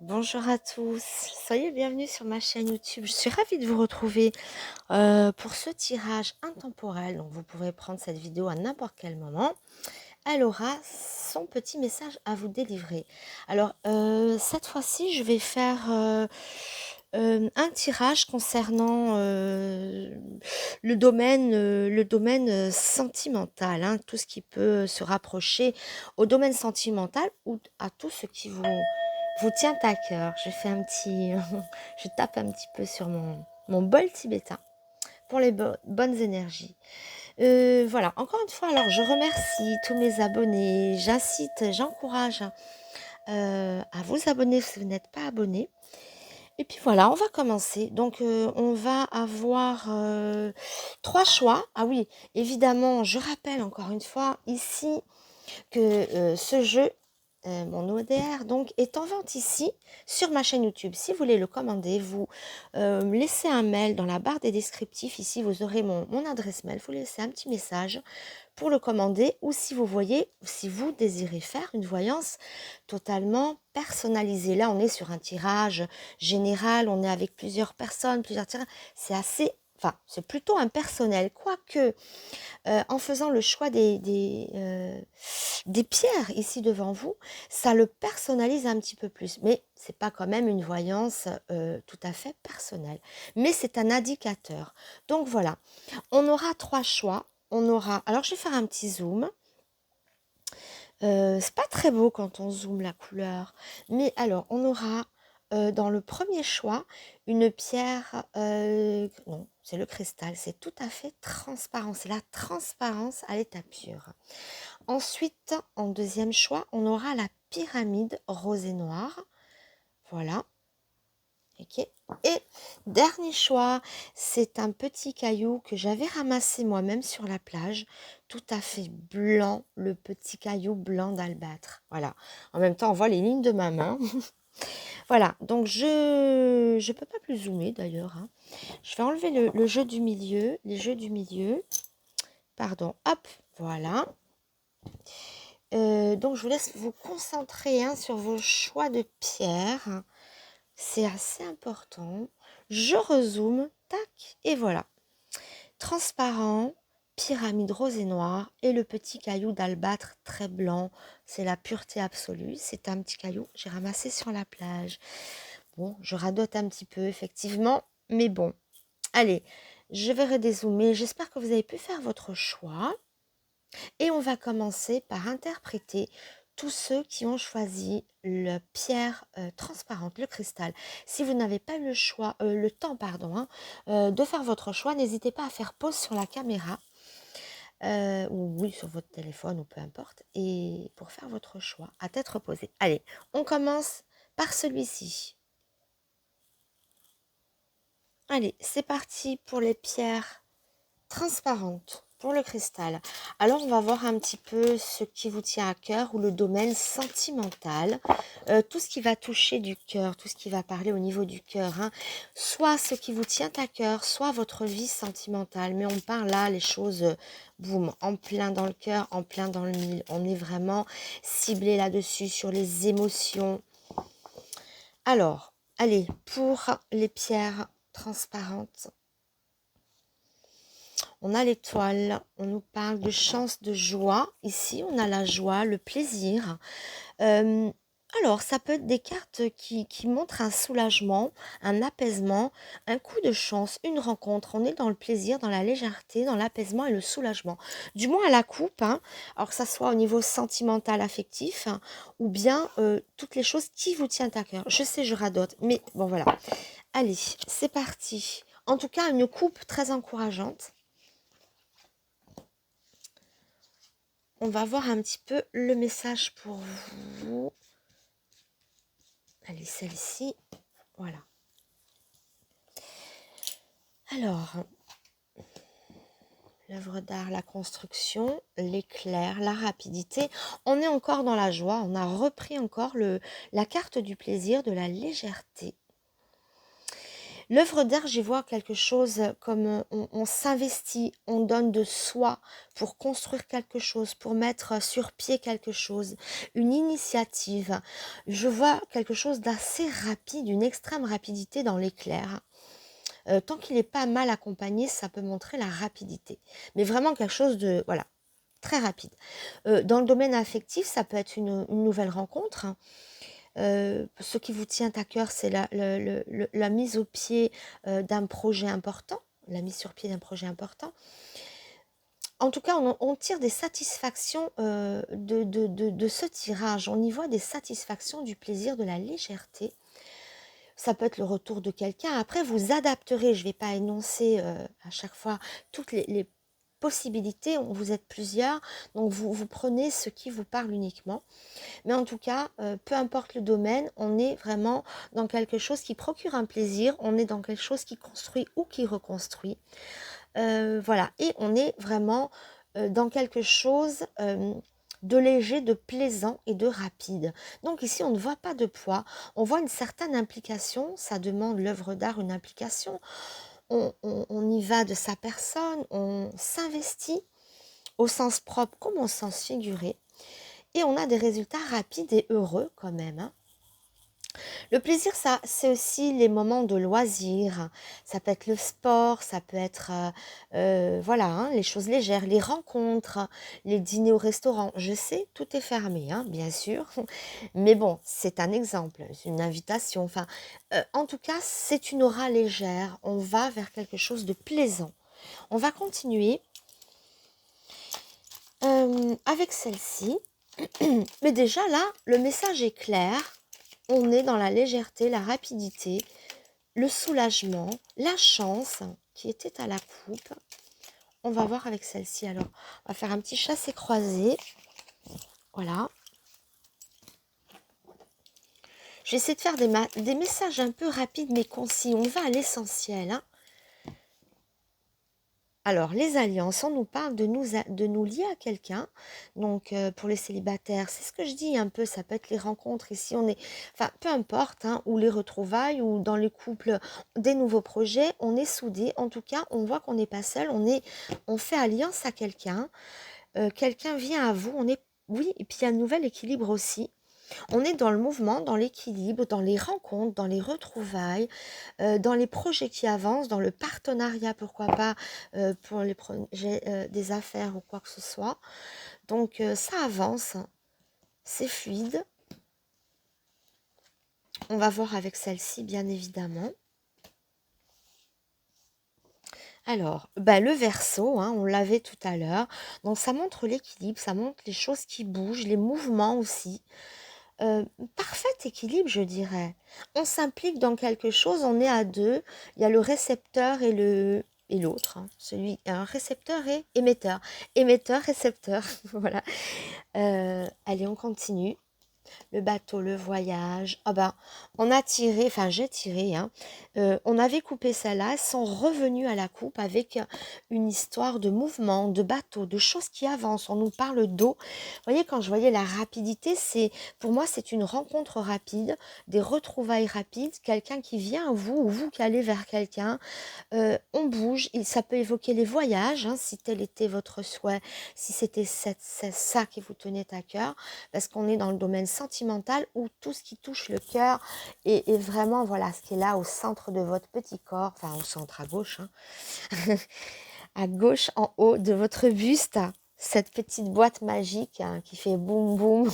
Bonjour à tous, soyez bienvenus sur ma chaîne YouTube. Je suis ravie de vous retrouver pour ce tirage intemporel. Donc vous pourrez prendre cette vidéo à n'importe quel moment. Elle aura son petit message à vous délivrer. Alors cette fois-ci, je vais faire un tirage concernant le domaine sentimental, hein, tout ce qui peut se rapprocher au domaine sentimental ou à tout ce qui vous tient à cœur. Je fais un petit, je tape un petit peu sur mon bol tibétain pour les bonnes énergies. Voilà, encore une fois, alors je remercie tous mes abonnés. J'incite, j'encourage à vous abonner si vous n'êtes pas abonné. Et puis voilà, on va commencer. Donc, on va avoir 3 choix. Ah oui, évidemment, je rappelle encore une fois ici que ce jeu, mon ODR, donc, est en vente ici sur ma chaîne YouTube. Si vous voulez le commander, vous me laissez un mail dans la barre des descriptifs. Ici, vous aurez mon adresse mail. Vous laissez un petit message pour le commander, ou si vous voyez, si vous désirez faire une voyance totalement personnalisée. Là, on est sur un tirage général, on est avec plusieurs personnes, plusieurs tirages. C'est assez, enfin, c'est plutôt impersonnel. Quoique, en faisant le choix des pierres ici devant vous, ça le personnalise un petit peu plus. Mais c'est pas quand même une voyance tout à fait personnelle. Mais c'est un indicateur. Donc voilà, on aura 3 choix. On aura, alors je vais faire un petit zoom. C'est pas très beau quand on zoome la couleur. Mais alors, on aura dans le premier choix une pierre, non, c'est le cristal, c'est tout à fait transparent. C'est la transparence à l'état pur. Ensuite, en deuxième choix, on aura la pyramide rose et noire. Voilà. Ok. Et dernier choix, c'est un petit caillou que j'avais ramassé moi-même sur la plage, tout à fait blanc, le petit caillou blanc d'albâtre. Voilà. En même temps, on voit les lignes de ma main. Voilà. Donc je peux pas plus zoomer d'ailleurs, hein. Je vais enlever le jeu du milieu, les jeux du milieu. Pardon. Hop. Voilà. Donc je vous laisse vous concentrer, hein, sur vos choix de pierres. C'est assez important. Je rezoome, tac, et voilà. Transparent, pyramide rose et noire, et le petit caillou d'albâtre très blanc. C'est la pureté absolue. C'est un petit caillou que j'ai ramassé sur la plage. Bon, je radote un petit peu, effectivement, mais bon. Allez, je vais redézoomer. J'espère que vous avez pu faire votre choix. Et on va commencer par interpréter tous ceux qui ont choisi la pierre transparente, le cristal. Si vous n'avez pas eu le temps, pardon, hein, de faire votre choix, n'hésitez pas à faire pause sur la caméra, ou oui, sur votre téléphone, ou peu importe, et pour faire votre choix à tête reposée. Allez, on commence par celui-ci. Allez, c'est parti pour les pierres transparente pour le cristal. Alors, on va voir un petit peu ce qui vous tient à cœur ou le domaine sentimental. Tout ce qui va toucher du cœur, tout ce qui va parler au niveau du cœur, hein. Soit ce qui vous tient à cœur, soit votre vie sentimentale. Mais on parle là, les choses, boum, en plein dans le cœur, en plein dans le mille. On est vraiment ciblé là-dessus, sur les émotions. Alors, allez, pour les pierres transparentes, on a l'étoile, on nous parle de chance, de joie. Ici, on a la joie, le plaisir. Euh, alors, ça peut être des cartes qui montrent un soulagement, un apaisement, un coup de chance, une rencontre. On est dans le plaisir, dans la légèreté, dans l'apaisement et le soulagement. Du moins à la coupe, hein. Alors que ça soit au niveau sentimental, affectif, hein, ou bien toutes les choses qui vous tiennent à cœur. Je sais, je radote, mais bon, voilà. Allez, c'est parti. En tout cas, une coupe très encourageante. On va voir un petit peu le message pour vous. Allez, celle-ci. Voilà. Alors, l'œuvre d'art, la construction, l'éclair, la rapidité. On est encore dans la joie. On a repris encore la carte du plaisir, de la légèreté. L'œuvre d'art, j'y vois quelque chose comme on s'investit, on donne de soi pour construire quelque chose, pour mettre sur pied quelque chose, une initiative. Je vois quelque chose d'assez rapide, une extrême rapidité dans l'éclair. Tant qu'il n'est pas mal accompagné, ça peut montrer la rapidité. Mais vraiment quelque chose de, voilà, très rapide. Dans le domaine affectif, ça peut être une nouvelle rencontre, hein. Ce qui vous tient à cœur, c'est la mise au pied d'un projet important, la mise sur pied d'un projet important. En tout cas, on tire des satisfactions de ce tirage. On y voit des satisfactions, du plaisir, de la légèreté. Ça peut être le retour de quelqu'un. Après, vous adapterez. Je ne vais pas énoncer à chaque fois toutes les possibilités. Vous êtes plusieurs, donc vous prenez ce qui vous parle uniquement. Mais en tout cas, peu importe le domaine, on est vraiment dans quelque chose qui procure un plaisir, on est dans quelque chose qui construit ou qui reconstruit. Voilà, et on est vraiment dans quelque chose de léger, de plaisant et de rapide. Donc ici, on ne voit pas de poids, on voit une certaine implication, ça demande l'œuvre d'art une implication, on y va de sa personne, on s'investit au sens propre comme au sens figuré. Et on a des résultats rapides et heureux quand même, hein. Le plaisir, ça, c'est aussi les moments de loisirs. Ça peut être le sport, ça peut être, voilà, hein, les choses légères, les rencontres, les dîners au restaurant. Je sais, tout est fermé, hein, bien sûr. Mais bon, c'est un exemple, c'est une invitation. Enfin, en tout cas, c'est une aura légère. On va vers quelque chose de plaisant. On va continuer avec celle-ci. Mais déjà là, le message est clair. On est dans la légèreté, la rapidité, le soulagement, la chance qui était à la coupe. On va voir avec celle-ci alors. On va faire un petit chassé-croisé. Voilà. J'essaie de faire des messages un peu rapides mais concis. On va à l'essentiel, hein. Alors, les alliances, on nous parle de nous lier à quelqu'un. Donc, pour les célibataires, c'est ce que je dis un peu, ça peut être les rencontres. Ici, on est, enfin, peu importe, hein, ou les retrouvailles, ou dans les couples, des nouveaux projets, on est soudés. En tout cas, on voit qu'on n'est pas seul, on fait alliance à quelqu'un. Quelqu'un vient à vous, oui, et puis il y a un nouvel équilibre aussi. On est dans le mouvement, dans l'équilibre, dans les rencontres, dans les retrouvailles, dans les projets qui avancent, dans le partenariat, pourquoi pas, pour les projets des affaires ou quoi que ce soit. Donc ça avance, c'est fluide. On va voir avec celle-ci, bien évidemment. Alors, le Verseau, hein, on l'avait tout à l'heure. Donc ça montre l'équilibre, ça montre les choses qui bougent, les mouvements aussi. Parfait équilibre, je dirais. On s'implique dans quelque chose, on est à deux. Il y a le récepteur et l'autre, hein. Celui, un récepteur et émetteur. Émetteur, récepteur, voilà. Allez, on continue. Le bateau, le voyage. Ah ben, on a tiré, enfin j'ai tiré, hein. On avait coupé celle-là, elles sont revenues à la coupe avec une histoire de mouvement, de bateau, de choses qui avancent. On nous parle d'eau. Vous voyez, quand je voyais la rapidité, pour moi, c'est une rencontre rapide, des retrouvailles rapides, quelqu'un qui vient à vous ou vous qui allez vers quelqu'un. On bouge, ça peut évoquer les voyages, hein, si tel était votre souhait, si c'était ça qui vous tenait à cœur, parce qu'on est dans le domaine sentimental où tout ce qui touche le cœur est vraiment, voilà, ce qui est là au centre de votre petit corps, enfin au centre à gauche, hein, à gauche en haut de votre buste, cette petite boîte magique, hein, qui fait boum boum.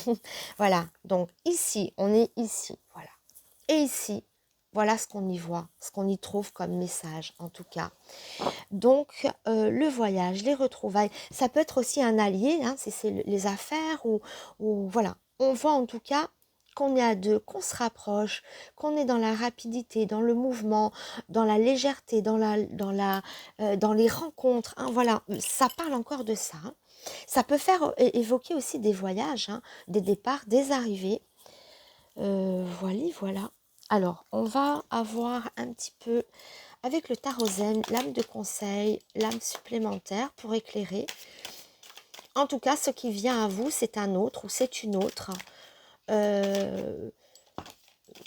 Voilà, donc ici, on est ici, voilà. Et ici, voilà ce qu'on y voit, ce qu'on y trouve comme message en tout cas. Donc le voyage, les retrouvailles, ça peut être aussi un allié, hein, si c'est les affaires ou voilà. On voit en tout cas qu'on est à deux, qu'on se rapproche, qu'on est dans la rapidité, dans le mouvement, dans la légèreté, dans les rencontres, hein, voilà, ça parle encore de ça, hein. Ça peut faire évoquer aussi des voyages, hein, des départs, des arrivées. Voilà. Alors, on va avoir un petit peu, avec le tarot zen, l'âme de conseil, l'âme supplémentaire pour éclairer. En tout cas, ce qui vient à vous, c'est un autre ou c'est une autre.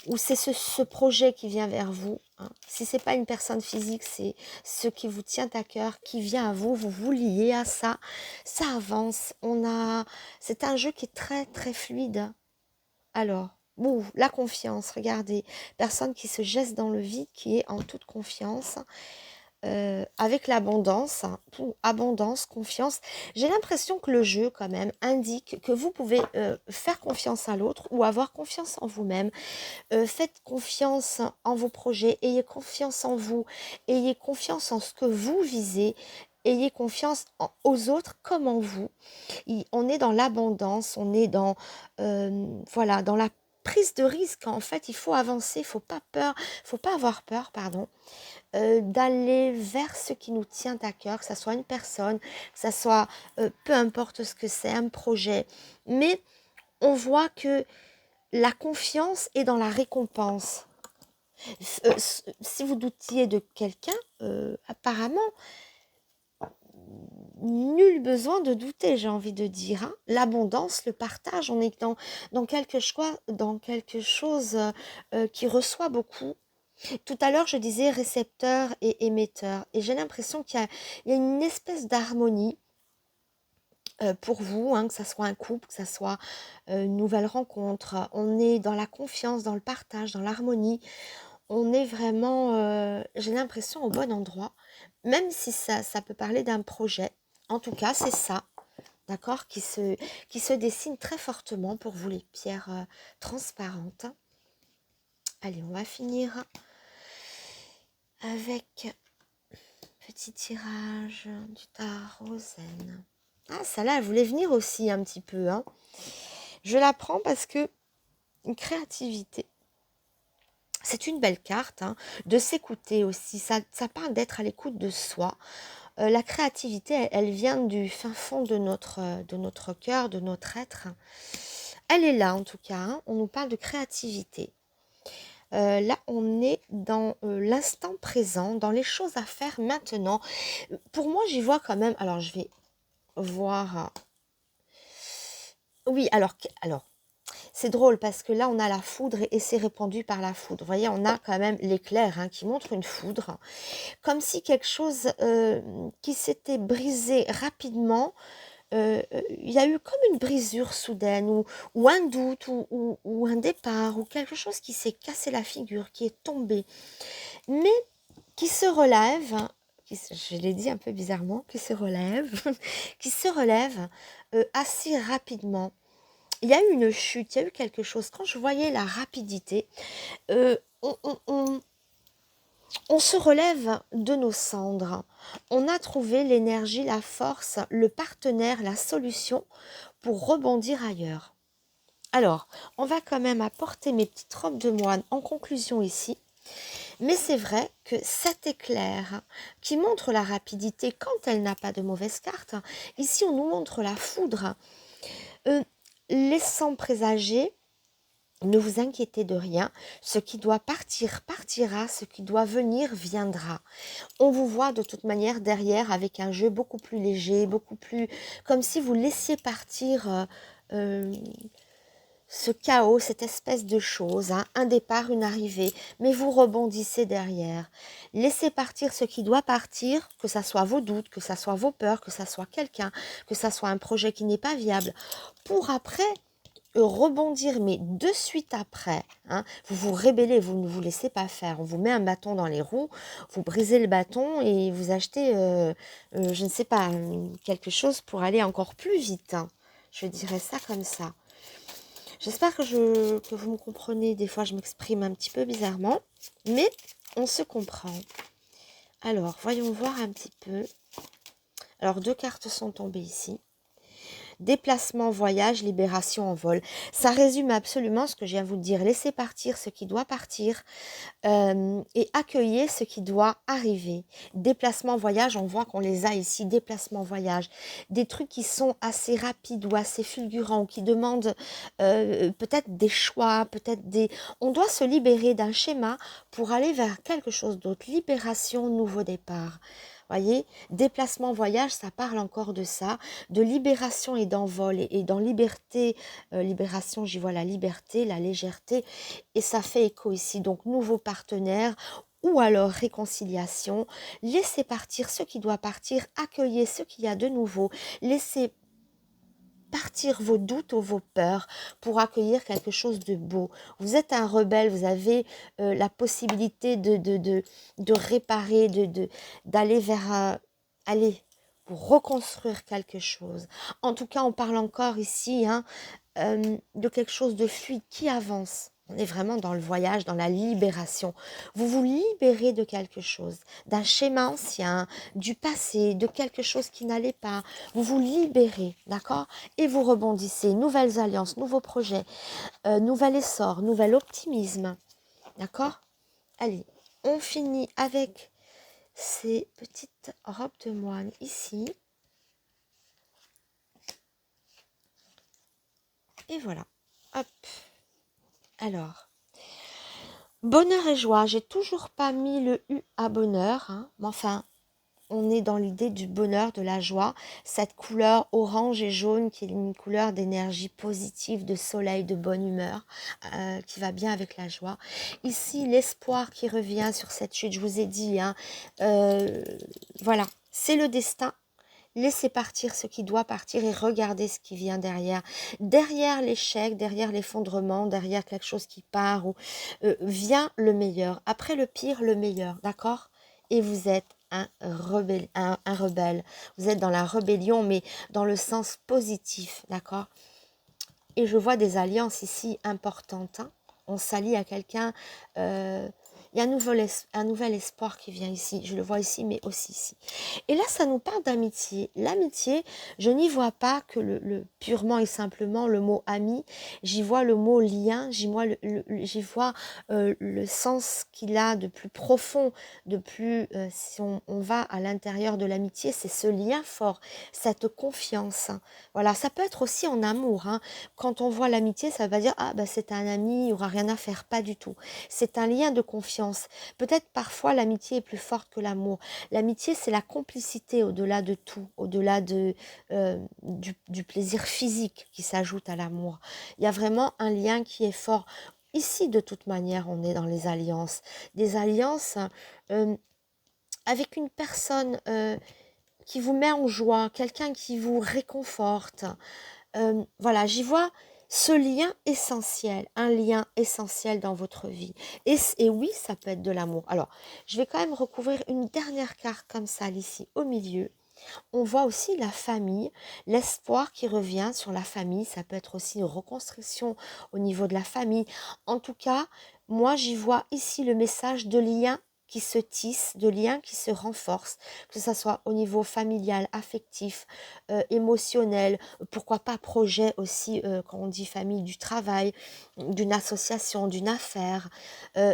ou c'est ce projet qui vient vers vous. Hein. Si c'est pas une personne physique, c'est ce qui vous tient à cœur, qui vient à vous, vous vous liez à ça, ça avance. C'est un jeu qui est très très fluide. Alors, la confiance, regardez, personne qui se jette dans le vide, qui est en toute confiance. Avec l'abondance, hein, abondance, confiance. J'ai l'impression que le jeu, quand même, indique que vous pouvez faire confiance à l'autre ou avoir confiance en vous-même. Faites confiance en vos projets, ayez confiance en vous, ayez confiance en ce que vous visez, ayez confiance aux autres comme en vous. On est dans l'abondance, on est dans, voilà, dans la prise de risque. En fait, il faut avancer, faut pas avoir peur, pardon, d'aller vers ce qui nous tient à cœur, que ça soit une personne, que ça soit peu importe ce que c'est, un projet. Mais on voit que la confiance est dans la récompense. Si vous doutiez de quelqu'un, apparemment, nul besoin de douter, j'ai envie de dire. Hein. L'abondance, le partage, on est dans quelque chose qui reçoit beaucoup. Tout à l'heure, je disais récepteur et émetteur. Et j'ai l'impression qu'il y a une espèce d'harmonie pour vous, hein, que ça soit un couple, que ça soit une nouvelle rencontre. On est dans la confiance, dans le partage, dans l'harmonie. On est vraiment, j'ai l'impression, au bon endroit. Même si ça peut parler d'un projet. En tout cas, c'est ça, d'accord, qui se dessine très fortement pour vous, les pierres transparentes. Allez, on va finir avec petit tirage du tarot zen. Ah, celle-là, elle voulait venir aussi un petit peu. Hein. Je la prends parce que une créativité. C'est une belle carte, hein, de s'écouter aussi. Ça parle d'être à l'écoute de soi. La créativité, elle vient du fin fond de notre cœur, de notre être. Elle est là en tout cas. Hein. On nous parle de créativité. Là, on est dans l'instant présent, dans les choses à faire maintenant. Pour moi, j'y vois quand même... Alors, je vais voir... Oui, alors c'est drôle parce que là, on a la foudre et c'est répandu par la foudre. Vous voyez, on a quand même l'éclair hein, qui montre une foudre. Comme si quelque chose qui s'était brisé rapidement, il y a eu comme une brisure soudaine ou un doute ou un départ ou quelque chose qui s'est cassé la figure, qui est tombé. Mais qui se relève, je l'ai dit un peu bizarrement, qui se relève, qui se relève assez rapidement. Il y a eu une chute, il y a eu quelque chose. Quand je voyais la rapidité, on se relève de nos cendres. On a trouvé l'énergie, la force, le partenaire, la solution pour rebondir ailleurs. Alors, on va quand même apporter mes petites robes de moine en conclusion ici. Mais c'est vrai que cet éclair qui montre la rapidité quand elle n'a pas de mauvaise carte, ici on nous montre la foudre, laissant présager, ne vous inquiétez de rien, ce qui doit partir partira, ce qui doit venir viendra. On vous voit de toute manière derrière avec un jeu beaucoup plus léger, beaucoup plus... comme si vous laissiez partir... ce chaos, cette espèce de chose, hein, un départ, une arrivée, mais vous rebondissez derrière. Laissez partir ce qui doit partir, que ça soit vos doutes, que ça soit vos peurs, que ça soit quelqu'un, que ça soit un projet qui n'est pas viable, pour après rebondir, mais de suite après, hein, vous vous rébellez, vous ne vous laissez pas faire, on vous met un bâton dans les roues, vous brisez le bâton et vous achetez, je ne sais pas, quelque chose pour aller encore plus vite. Hein. Je dirais ça comme ça. J'espère que vous me comprenez. Des fois, je m'exprime un petit peu bizarrement, mais on se comprend. Alors, voyons voir un petit peu. Alors, 2 cartes sont tombées ici. Déplacement, voyage, libération en vol. Ça résume absolument ce que je viens de vous dire. Laissez partir ce qui doit partir et accueillez ce qui doit arriver. Déplacement, voyage, on voit qu'on les a ici. Déplacement, voyage. Des trucs qui sont assez rapides ou assez fulgurants, ou qui demandent peut-être des choix, peut-être des... On doit se libérer d'un schéma pour aller vers quelque chose d'autre. Libération, nouveau départ. Voyez, déplacement, voyage, ça parle encore de ça, de libération et d'envol. Et dans liberté, libération, j'y vois la liberté, la légèreté. Et ça fait écho ici. Donc, nouveau partenaire ou alors réconciliation. Laissez partir ce qui doit partir, accueillez ce qu'il y a de nouveau. Laissez partir vos doutes ou vos peurs pour accueillir quelque chose de beau. Vous êtes un rebelle, vous avez la possibilité de réparer, d'aller vers aller pour reconstruire quelque chose. En tout cas, on parle encore ici hein, de quelque chose de fluide qui avance. On est vraiment dans le voyage, dans la libération. Vous vous libérez de quelque chose, d'un schéma ancien, du passé, de quelque chose qui n'allait pas. Vous vous libérez, d'accord? Et vous rebondissez. Nouvelles alliances, nouveaux projets, nouvel essor, nouvel optimisme, d'accord? Allez, on finit avec ces petites robes de moine ici. Et voilà. Hop. Alors, bonheur et joie. J'ai toujours pas mis le U à bonheur. Hein, mais enfin, on est dans l'idée du bonheur, de la joie. Cette couleur orange et jaune qui est une couleur d'énergie positive, de soleil, de bonne humeur, qui va bien avec la joie. Ici, l'espoir qui revient sur cette chute. Je vous ai dit, hein, voilà, c'est le destin. Laissez partir ce qui doit partir et regardez ce qui vient derrière. Derrière l'échec, derrière l'effondrement, derrière quelque chose qui part, vient le meilleur. Après le pire, le meilleur, d'accord? Et vous êtes un rebelle, un rebelle. Vous êtes dans la rébellion, mais dans le sens positif, d'accord? Et je vois des alliances ici importantes. Hein. On s'allie à quelqu'un. Il y a un nouvel espoir qui vient ici. Je le vois ici, mais aussi ici. Et là, ça nous parle d'amitié. L'amitié, je n'y vois pas que le purement et simplement le mot ami. J'y vois le mot lien. J'y vois le sens qu'il a de plus profond, de plus. Si on va à l'intérieur de l'amitié, c'est ce lien fort, cette confiance. Voilà, ça peut être aussi en amour. Hein. Quand on voit l'amitié, ça va dire ah ben c'est un ami, il n'y aura rien à faire, pas du tout. C'est un lien de confiance. Peut-être parfois l'amitié est plus forte que l'amour. L'amitié, c'est la complicité au-delà de tout, au-delà du plaisir physique qui s'ajoute à l'amour. Il y a vraiment un lien qui est fort. Ici, de toute manière, on est dans les alliances. Des alliances euh, avec une personne qui vous met en joie, quelqu'un qui vous réconforte. Voilà, j'y vois ce lien essentiel, un lien essentiel dans votre vie. Et oui, ça peut être de l'amour. Alors, je vais quand même recouvrir une dernière carte comme ça, ici, au milieu. On voit aussi la famille, l'espoir qui revient sur la famille. Ça peut être aussi une reconstruction au niveau de la famille. En tout cas, moi, j'y vois ici le message de lien qui se tissent, de liens qui se renforcent, que ce soit au niveau familial, affectif, émotionnel, pourquoi pas projet aussi, quand on dit famille, du travail, d'une association, d'une affaire.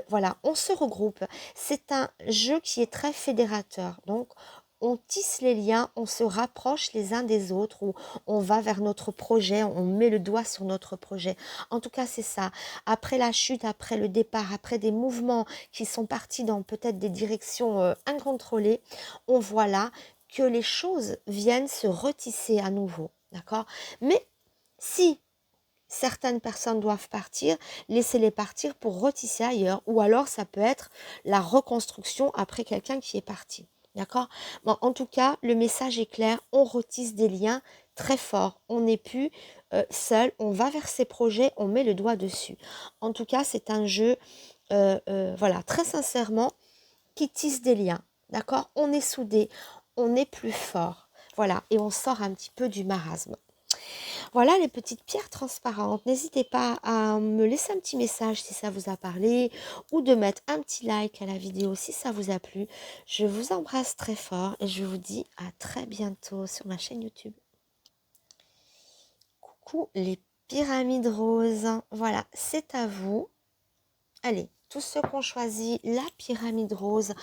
Voilà, on se regroupe. C'est un jeu qui est très fédérateur. Donc, on tisse les liens, on se rapproche les uns des autres, ou on va vers notre projet, on met le doigt sur notre projet. En tout cas, c'est ça. Après la chute, après le départ, après des mouvements qui sont partis dans peut-être des directions incontrôlées, on voit là que les choses viennent se retisser à nouveau. D'accord? Mais si certaines personnes doivent partir, laissez-les partir pour retisser ailleurs. Ou alors, ça peut être la reconstruction après quelqu'un qui est parti. D'accord? Bon, en tout cas, le message est clair. On retisse des liens très forts. On n'est plus seul. On va vers ses projets. On met le doigt dessus. En tout cas, c'est un jeu, voilà, très sincèrement, qui tisse des liens. D'accord? On est soudés. On est plus fort. Voilà. Et on sort un petit peu du marasme. Voilà les petites pierres transparentes. N'hésitez pas à me laisser un petit message si ça vous a parlé ou de mettre un petit like à la vidéo si ça vous a plu. Je vous embrasse très fort et je vous dis à très bientôt sur ma chaîne YouTube. Coucou les pyramides roses. Voilà, c'est à vous. Allez. tous ceux qui ont choisi la pyramide rose,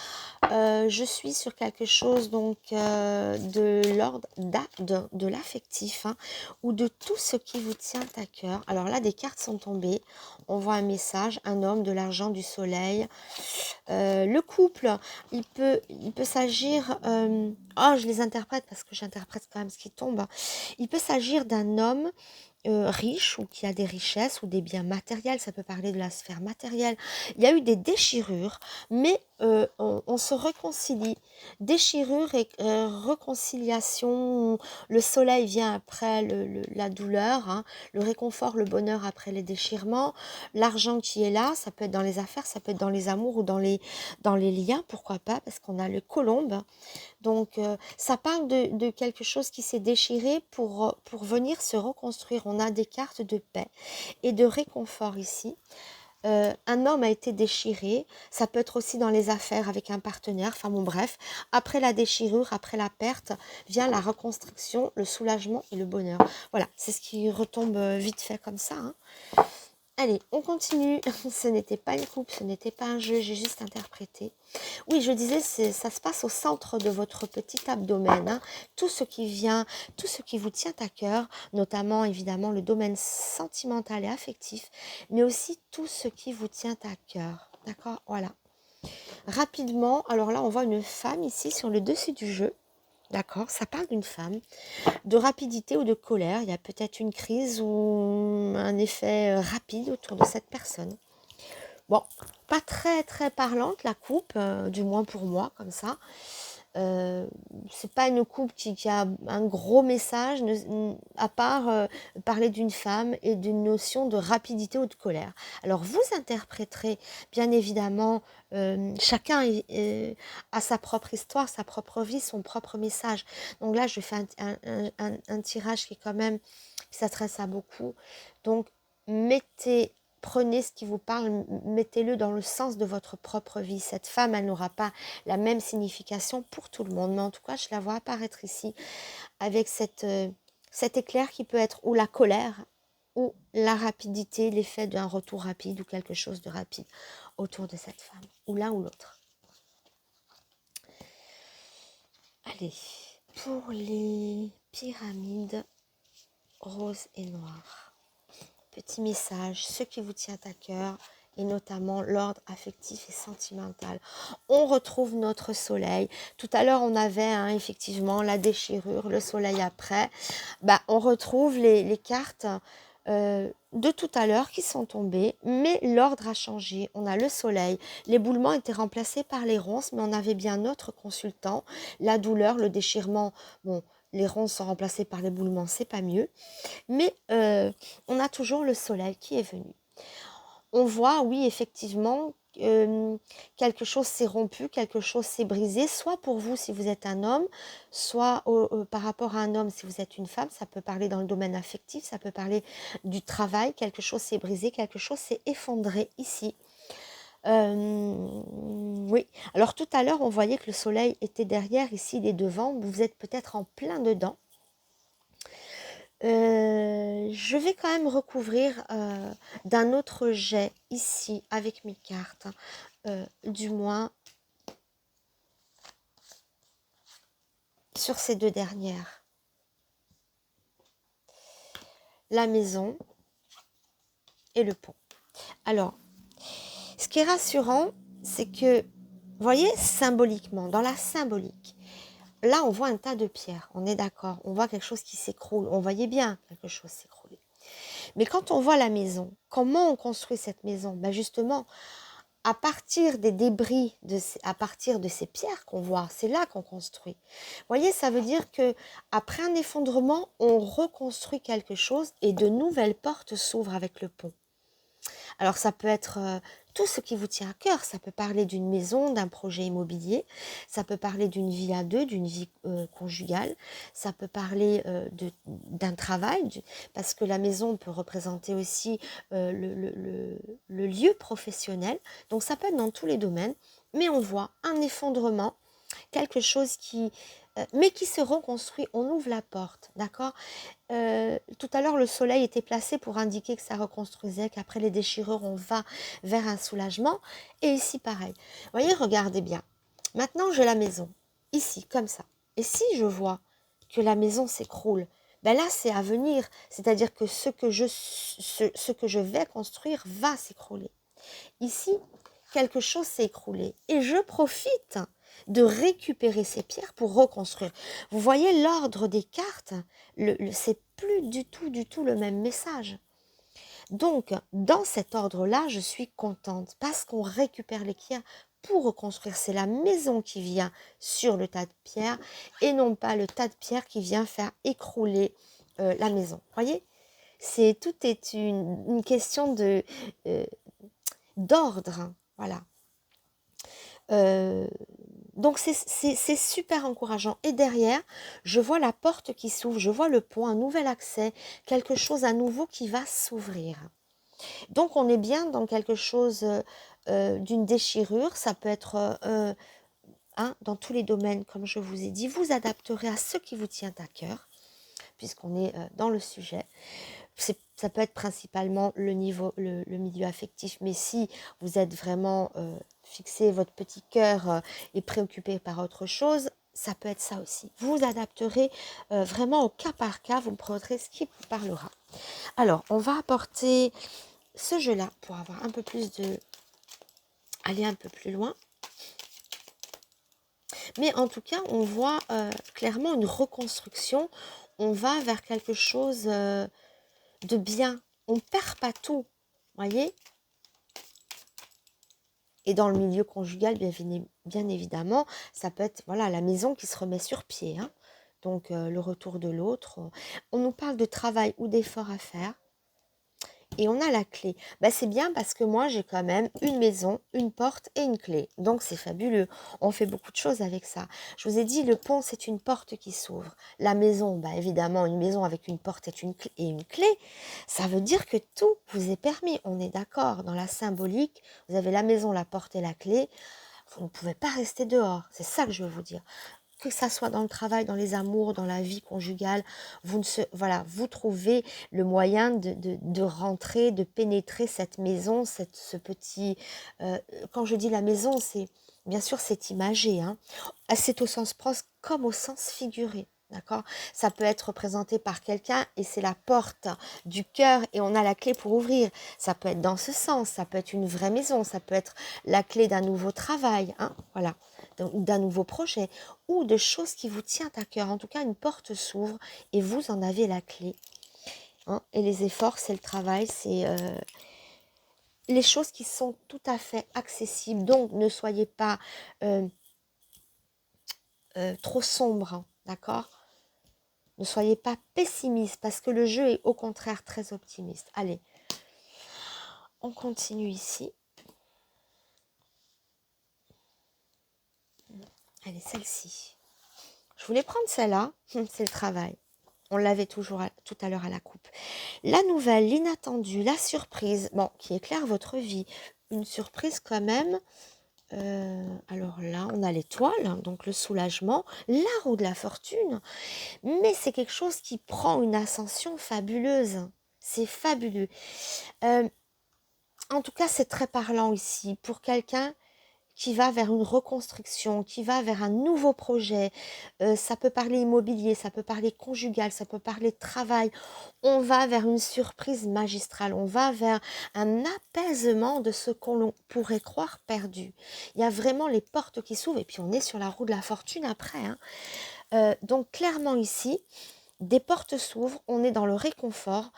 je suis sur quelque chose donc de l'ordre de l'affectif, hein, ou de tout ce qui vous tient à cœur. Alors là, des cartes sont tombées. On voit un message, un homme, de l'argent, du soleil. Le couple, il peut s'agir... oh, je les interprète parce que j'interprète quand même ce qui tombe. Il peut s'agir d'un homme riche ou qui a des richesses ou des biens matériels, ça peut parler de la sphère matérielle. Il y a eu des déchirures, mais on se réconcilie. Déchirure et réconciliation, le soleil vient après la douleur, hein, le réconfort, le bonheur après les déchirements, l'argent qui est là, ça peut être dans les affaires, ça peut être dans les amours ou dans les liens, pourquoi pas, parce qu'on a le colombe. Donc, ça parle de quelque chose qui s'est déchiré pour venir se reconstruire. On a des cartes de paix et de réconfort ici. Un homme a été déchiré, ça peut être aussi dans les affaires avec un partenaire, enfin bon bref, après la déchirure, après la perte, vient la reconstruction, le soulagement et le bonheur. Voilà, c'est ce qui retombe vite fait comme ça, hein. Allez, on continue. Ce n'était pas une coupe, ce n'était pas un jeu, j'ai juste interprété. Oui, je disais, ça se passe au centre de votre petit abdomen, hein. Tout ce qui vient, tout ce qui vous tient à cœur, notamment évidemment le domaine sentimental et affectif, mais aussi tout ce qui vous tient à cœur. D'accord? Voilà. Rapidement, alors là, on voit une femme ici sur le dessus du jeu. D'accord? Ça parle d'une femme, de rapidité ou de colère. Il y a peut-être une crise ou un effet rapide autour de cette personne. Bon, pas très très parlante la coupe, du moins pour moi, comme ça. C'est pas une coupe qui a un gros message, à part parler d'une femme et d'une notion de rapidité ou de colère. Alors vous interpréterez bien évidemment, chacun a sa propre histoire, sa propre vie, son propre message. Donc là, je fais un tirage qui est quand même, qui s'adresse à beaucoup. Donc prenez ce qui vous parle, mettez-le dans le sens de votre propre vie. Cette femme, elle n'aura pas la même signification pour tout le monde, mais en tout cas, je la vois apparaître ici avec cet éclair qui peut être ou la colère ou la rapidité, l'effet d'un retour rapide ou quelque chose de rapide autour de cette femme, ou l'un ou l'autre. Allez, pour les pyramides roses et noires. Petit message, ce qui vous tient à cœur, et notamment l'ordre affectif et sentimental. On retrouve notre soleil. Tout à l'heure, on avait effectivement la déchirure, le soleil après. On retrouve les cartes de tout à l'heure qui sont tombées, mais l'ordre a changé. On a le soleil. L'éboulement était remplacé par les ronces, mais on avait bien notre consultant. La douleur, le déchirement, bon, les ronces sont remplacées par l'éboulement, c'est pas mieux. Mais on a toujours le soleil qui est venu. On voit, oui, effectivement, quelque chose s'est rompu, quelque chose s'est brisé, soit pour vous si vous êtes un homme, soit par rapport à un homme si vous êtes une femme. Ça peut parler dans le domaine affectif, ça peut parler du travail, quelque chose s'est brisé, quelque chose s'est effondré ici. Oui, alors tout à l'heure, on voyait que le soleil était derrière, ici il est devant, vous êtes peut-être en plein dedans. Je vais quand même recouvrir d'un autre jet ici avec mes cartes, du moins sur ces deux dernières. La maison et le pont. Alors, ce qui est rassurant, c'est que, vous voyez, symboliquement, dans la symbolique, là on voit un tas de pierres, on est d'accord, on voit quelque chose qui s'écroule, on voyait bien quelque chose s'écrouler. Mais quand on voit la maison, comment on construit cette maison? Justement, à partir des débris, à partir de ces pierres qu'on voit, c'est là qu'on construit. Vous voyez, ça veut dire que après un effondrement, on reconstruit quelque chose et de nouvelles portes s'ouvrent avec le pont. Alors ça peut être tout ce qui vous tient à cœur, ça peut parler d'une maison, d'un projet immobilier, ça peut parler d'une vie à deux, d'une vie conjugale, ça peut parler d'un travail, parce que la maison peut représenter aussi le lieu professionnel, donc ça peut être dans tous les domaines, mais on voit un effondrement quelque chose qui... mais qui se reconstruit, on ouvre la porte, d'accord? Tout à l'heure, le soleil était placé pour indiquer que ça reconstruisait, qu'après les déchirures, on va vers un soulagement. Et ici, pareil. Vous voyez, regardez bien. Maintenant, j'ai la maison, ici, comme ça. Et si je vois que la maison s'écroule, ben là, c'est à venir. C'est-à-dire que ce que je vais construire va s'écrouler. Ici, quelque chose s'est écroulé. Et je profite de récupérer ces pierres pour reconstruire. Vous voyez l'ordre des cartes, c'est plus du tout le même message. Donc, dans cet ordre-là, je suis contente parce qu'on récupère les pierres pour reconstruire. C'est la maison qui vient sur le tas de pierres et non pas le tas de pierres qui vient faire écrouler la maison. Voyez, tout est une question d'ordre. Voilà. Donc c'est super encourageant. Et derrière, je vois la porte qui s'ouvre, je vois le pont, un nouvel accès, quelque chose à nouveau qui va s'ouvrir. Donc on est bien dans quelque chose d'une déchirure, ça peut être dans tous les domaines, comme je vous ai dit, vous adapterez à ce qui vous tient à cœur, puisqu'on est dans le sujet. Ça peut être principalement le milieu affectif, mais si vous êtes vraiment fixé, votre petit cœur est préoccupé par autre chose, ça peut être ça aussi. Vous adapterez vraiment au cas par cas, vous prendrez ce qui vous parlera. Alors, on va apporter ce jeu-là pour avoir un peu plus aller un peu plus loin. Mais en tout cas, on voit clairement une reconstruction. On va vers quelque chose de bien. On ne perd pas tout, voyez. Et dans le milieu conjugal, bien évidemment, ça peut être voilà, la maison qui se remet sur pied. Hein. Donc, le retour de l'autre. On nous parle de travail ou d'effort à faire. Et on a la clé. C'est bien parce que moi, j'ai quand même une maison, une porte et une clé. Donc, c'est fabuleux. On fait beaucoup de choses avec ça. Je vous ai dit, le pont, c'est une porte qui s'ouvre. La maison, évidemment, une maison avec une porte et une clé, ça veut dire que tout vous est permis. On est d'accord. Dans la symbolique, vous avez la maison, la porte et la clé. Vous ne pouvez pas rester dehors. C'est ça que je veux vous dire. Que ça soit dans le travail, dans les amours, dans la vie conjugale, vous trouvez le moyen de rentrer, de pénétrer cette maison, ce petit... quand je dis la maison, c'est bien sûr c'est imagé, hein. C'est au sens propre comme au sens figuré. D'accord? Ça peut être représenté par quelqu'un et c'est la porte du cœur et on a la clé pour ouvrir. Ça peut être dans ce sens, ça peut être une vraie maison, ça peut être la clé d'un nouveau travail, hein, voilà, d'un nouveau projet ou de choses qui vous tiennent à cœur. En tout cas, une porte s'ouvre et vous en avez la clé. Hein, et les efforts, c'est le travail, c'est les choses qui sont tout à fait accessibles. Donc, ne soyez pas trop sombre, hein, d'accord? Ne soyez pas pessimiste parce que le jeu est au contraire très optimiste. Allez, on continue ici. Allez, celle-ci. Je voulais prendre celle-là, c'est le travail. On l'avait toujours tout à l'heure à la coupe. La nouvelle, l'inattendue, la surprise, qui éclaire votre vie. Une surprise quand même. Alors là, on a l'étoile, donc le soulagement, la roue de la fortune. Mais c'est quelque chose qui prend une ascension fabuleuse. C'est fabuleux. En tout cas, c'est très parlant ici pour quelqu'un qui va vers une reconstruction, qui va vers un nouveau projet. Ça peut parler immobilier, ça peut parler conjugal, ça peut parler travail. On va vers une surprise magistrale, on va vers un apaisement de ce qu'on pourrait croire perdu. Il y a vraiment les portes qui s'ouvrent et puis on est sur la roue de la fortune après. Hein. Donc clairement ici, des portes s'ouvrent, on est dans le réconfort.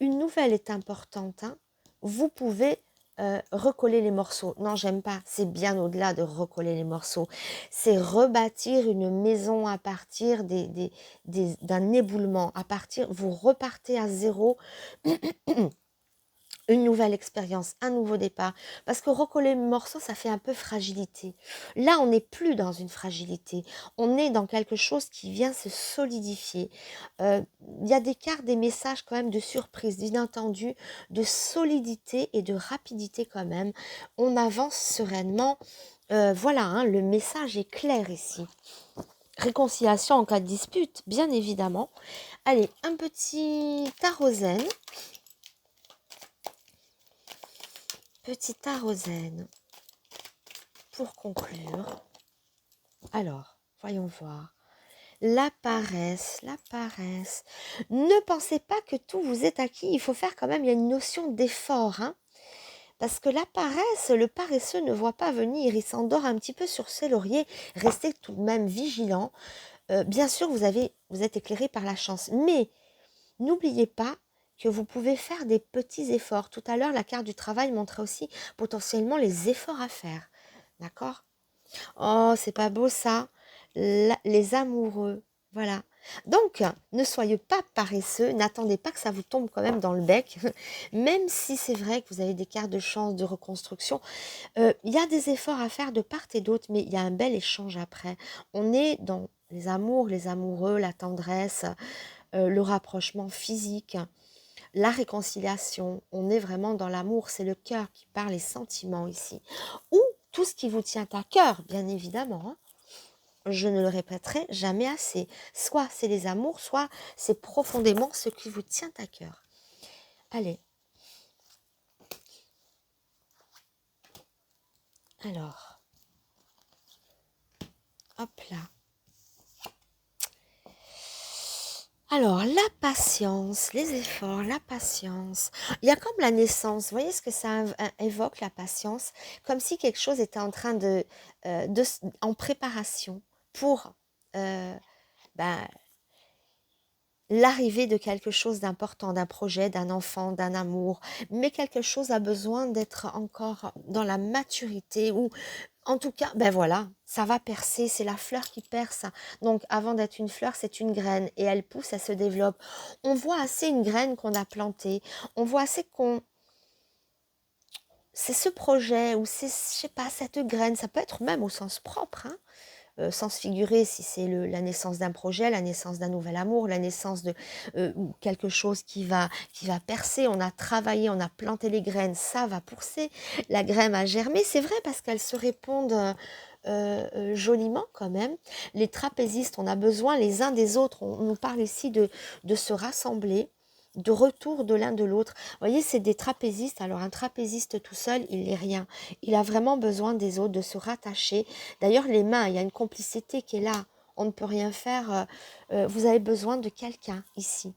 Une nouvelle est importante. Hein. Vous pouvez recoller les morceaux. Non, j'aime pas. C'est bien au-delà de recoller les morceaux. C'est rebâtir une maison à partir d'un éboulement. Vous repartez à zéro. Une nouvelle expérience, un nouveau départ. Parce que recoller le morceau, ça fait un peu fragilité. Là, on n'est plus dans une fragilité. On est dans quelque chose qui vient se solidifier. Il y a des cartes, des messages quand même de surprise, d'inattendu, de solidité et de rapidité quand même. On avance sereinement. Voilà, hein, le message est clair ici. Réconciliation en cas de dispute, bien évidemment. Allez, un petit arrosène. Petit arrosène pour conclure. Alors, voyons voir. La paresse, la paresse. Ne pensez pas que tout vous est acquis. Il faut faire quand même, il y a une notion d'effort, hein. Parce que la paresse, le paresseux ne voit pas venir, il s'endort un petit peu sur ses lauriers. Restez tout de même vigilant. Bien sûr, vous êtes éclairé par la chance, mais n'oubliez pas que vous pouvez faire des petits efforts. Tout à l'heure, la carte du travail montrait aussi potentiellement les efforts à faire. D'accord? Oh, c'est pas beau ça. Les amoureux. Voilà. Donc, ne soyez pas paresseux, n'attendez pas que ça vous tombe quand même dans le bec, même si c'est vrai que vous avez des cartes de chance, de reconstruction. Il y a des efforts à faire de part et d'autre, mais il y a un bel échange après. On est dans les amours, les amoureux, la tendresse, le rapprochement physique, la réconciliation. On est vraiment dans l'amour, c'est le cœur qui parle, les sentiments ici. Ou tout ce qui vous tient à cœur, bien évidemment, hein. Je ne le répéterai jamais assez. Soit c'est les amours, soit c'est profondément ce qui vous tient à cœur. Allez. Alors. Hop là. Alors, la patience, les efforts, la patience. Il y a comme la naissance. Vous voyez ce que ça évoque, la patience? Comme si quelque chose était en train en préparation pour euh, ben, l'arrivée de quelque chose d'important, d'un projet, d'un enfant, d'un amour. Mais quelque chose a besoin d'être encore dans la maturité ou en tout cas, ben voilà, ça va percer, c'est la fleur qui perce. Donc avant d'être une fleur, c'est une graine et elle pousse, elle se développe. On voit assez une graine qu'on a plantée, on voit assez qu'on... C'est ce projet ou c'est, je sais pas, cette graine, ça peut être même au sens propre, hein, sens figuré si c'est la naissance d'un projet, la naissance d'un nouvel amour, la naissance de quelque chose qui va percer. On a travaillé, on a planté les graines, ça va pousser. La graine a germé, c'est vrai parce qu'elles se répondent joliment quand même. Les trapézistes, on a besoin les uns des autres. On nous parle ici de se rassembler, de retour de l'un de l'autre. Vous voyez, c'est des trapézistes. Alors un trapéziste tout seul, il n'est rien. Il a vraiment besoin des autres, de se rattacher. D'ailleurs, les mains, il y a une complicité qui est là. On ne peut rien faire. Vous avez besoin de quelqu'un ici.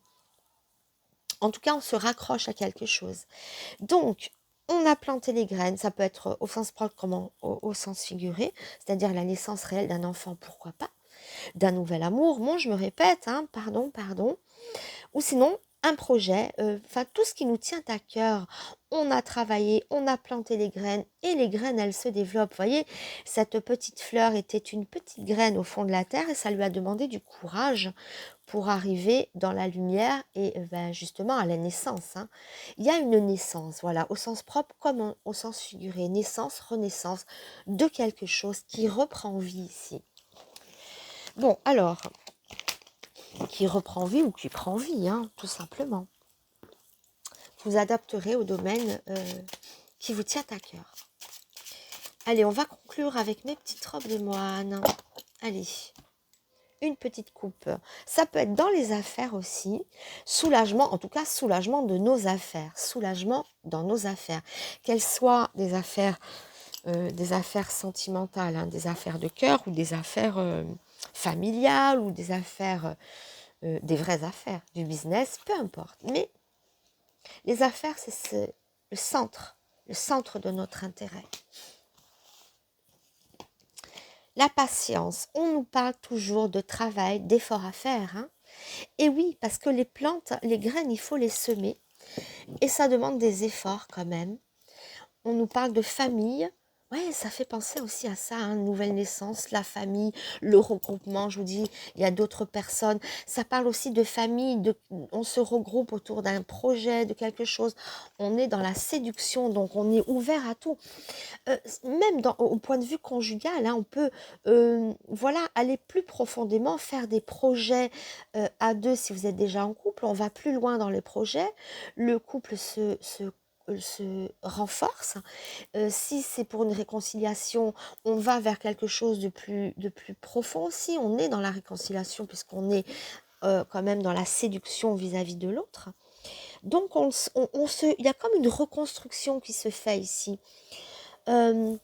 En tout cas, on se raccroche à quelque chose. Donc, on a planté les graines. Ça peut être au sens propre comme au sens figuré, c'est-à-dire la naissance réelle d'un enfant, pourquoi pas, d'un nouvel amour. Bon, je me répète, hein, pardon. Ou sinon, un projet, enfin tout ce qui nous tient à cœur. On a travaillé, on a planté les graines et les graines, elles se développent. Vous voyez, cette petite fleur était une petite graine au fond de la terre et ça lui a demandé du courage pour arriver dans la lumière et ben, justement à la naissance, hein. Il y a une naissance, voilà, au sens propre comme au sens figuré. Naissance, renaissance de quelque chose qui reprend vie ici. Bon, alors, qui reprend vie ou qui prend vie, hein, tout simplement. Vous adapterez au domaine qui vous tient à cœur. Allez, on va conclure avec mes petites robes de moine. Allez, une petite coupe. Ça peut être dans les affaires aussi. Soulagement, en tout cas, soulagement de nos affaires. Soulagement dans nos affaires. Qu'elles soient des affaires sentimentales, hein, des affaires de cœur ou des affaires familiales ou des affaires, des vraies affaires, du business, peu importe. Mais les affaires, c'est le centre de notre intérêt. La patience, on nous parle toujours de travail, d'efforts à faire, hein. Et oui, parce que les plantes, les graines, il faut les semer. Et ça demande des efforts quand même. On nous parle de famille. Ouais, ça fait penser aussi à ça, hein, nouvelle naissance, la famille, le regroupement, je vous dis, il y a d'autres personnes. Ça parle aussi de famille, on se regroupe autour d'un projet, de quelque chose. On est dans la séduction, donc on est ouvert à tout. Même au point de vue conjugal, hein, on peut voilà, aller plus profondément, faire des projets à deux si vous êtes déjà en couple. On va plus loin dans les projets. Le couple se se renforce. Si c'est pour une réconciliation, on va vers quelque chose de plus profond aussi. On est dans la réconciliation puisqu'on est quand même dans la séduction vis-à-vis de l'autre. Donc, il y a comme une reconstruction qui se fait ici. Euh,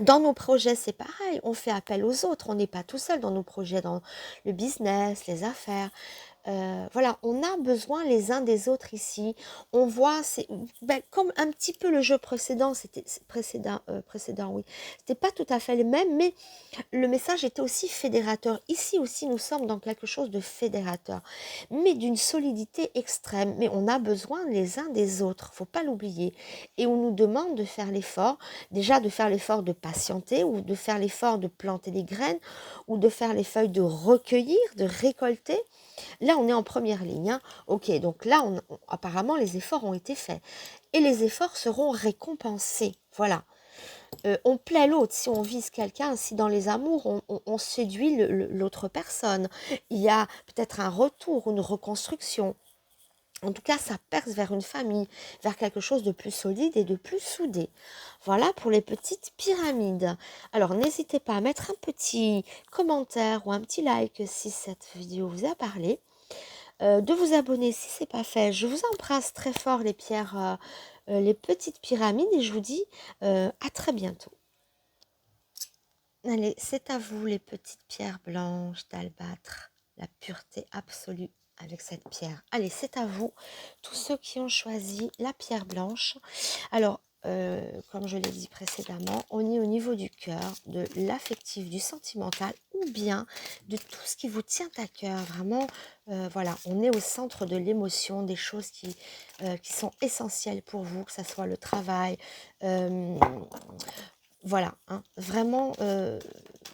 Dans nos projets, c'est pareil, on fait appel aux autres, on n'est pas tout seul dans nos projets, dans le business, les affaires. Voilà, on a besoin les uns des autres ici. On voit, c'est ben, comme un petit peu le jeu précédent, précédent, oui. C'était pas tout à fait le même, mais le message était aussi fédérateur. Ici aussi, nous sommes dans quelque chose de fédérateur, mais d'une solidité extrême. Mais on a besoin les uns des autres, faut pas l'oublier. Et on nous demande de faire l'effort, déjà de faire l'effort de patienter, ou de faire l'effort de planter des graines, ou de faire l'effort de recueillir, de récolter. Là, on est en première ligne, hein. Ok, donc là, apparemment, les efforts ont été faits. Et les efforts seront récompensés. Voilà. On plaît l'autre, si on vise quelqu'un, si dans les amours, on séduit l'autre personne. Il y a peut-être un retour, une reconstruction. En tout cas, ça perce vers une famille, vers quelque chose de plus solide et de plus soudé. Voilà pour les petites pyramides. Alors, n'hésitez pas à mettre un petit commentaire ou un petit like si cette vidéo vous a parlé. De vous abonner si ce n'est pas fait. Je vous embrasse très fort les pierres, les petites pyramides et je vous dis à très bientôt. Allez, c'est à vous les petites pierres blanches d'albâtre, la pureté absolue avec cette pierre. Allez, c'est à vous, tous ceux qui ont choisi la pierre blanche. Alors, comme je l'ai dit précédemment, on est au niveau du cœur, de l'affectif, du sentimental, ou bien de tout ce qui vous tient à cœur. Vraiment, voilà, on est au centre de l'émotion, des choses qui sont essentielles pour vous, que ce soit le travail, voilà, hein, vraiment,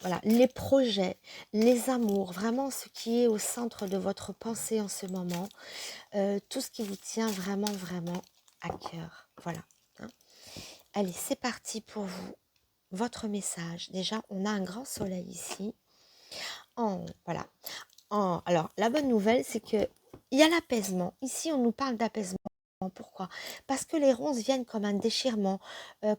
voilà, les projets, les amours, vraiment ce qui est au centre de votre pensée en ce moment, tout ce qui vous tient vraiment, vraiment à cœur. Voilà, hein. Allez, c'est parti pour vous, votre message. Déjà, on a un grand soleil ici. Voilà. Alors, la bonne nouvelle, c'est que il y a l'apaisement. Ici, on nous parle d'apaisement. Pourquoi? Parce que les ronces viennent comme un déchirement,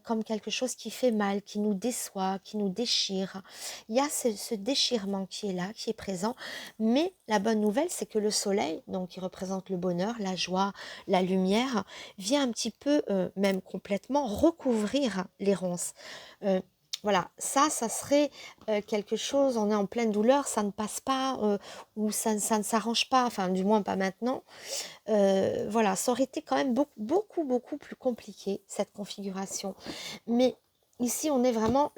comme quelque chose qui fait mal, qui nous déçoit, qui nous déchire. Il y a ce déchirement qui est là, qui est présent. Mais la bonne nouvelle, c'est que le soleil, donc qui représente le bonheur, la joie, la lumière, vient un petit peu, même complètement, recouvrir les ronces. Euh, voilà, ça serait quelque chose, on est en pleine douleur, ça ne passe pas, ou ça ne s'arrange pas, enfin du moins pas maintenant. Voilà, ça aurait été quand même beaucoup, beaucoup, beaucoup plus compliqué, cette configuration. Mais ici, on est vraiment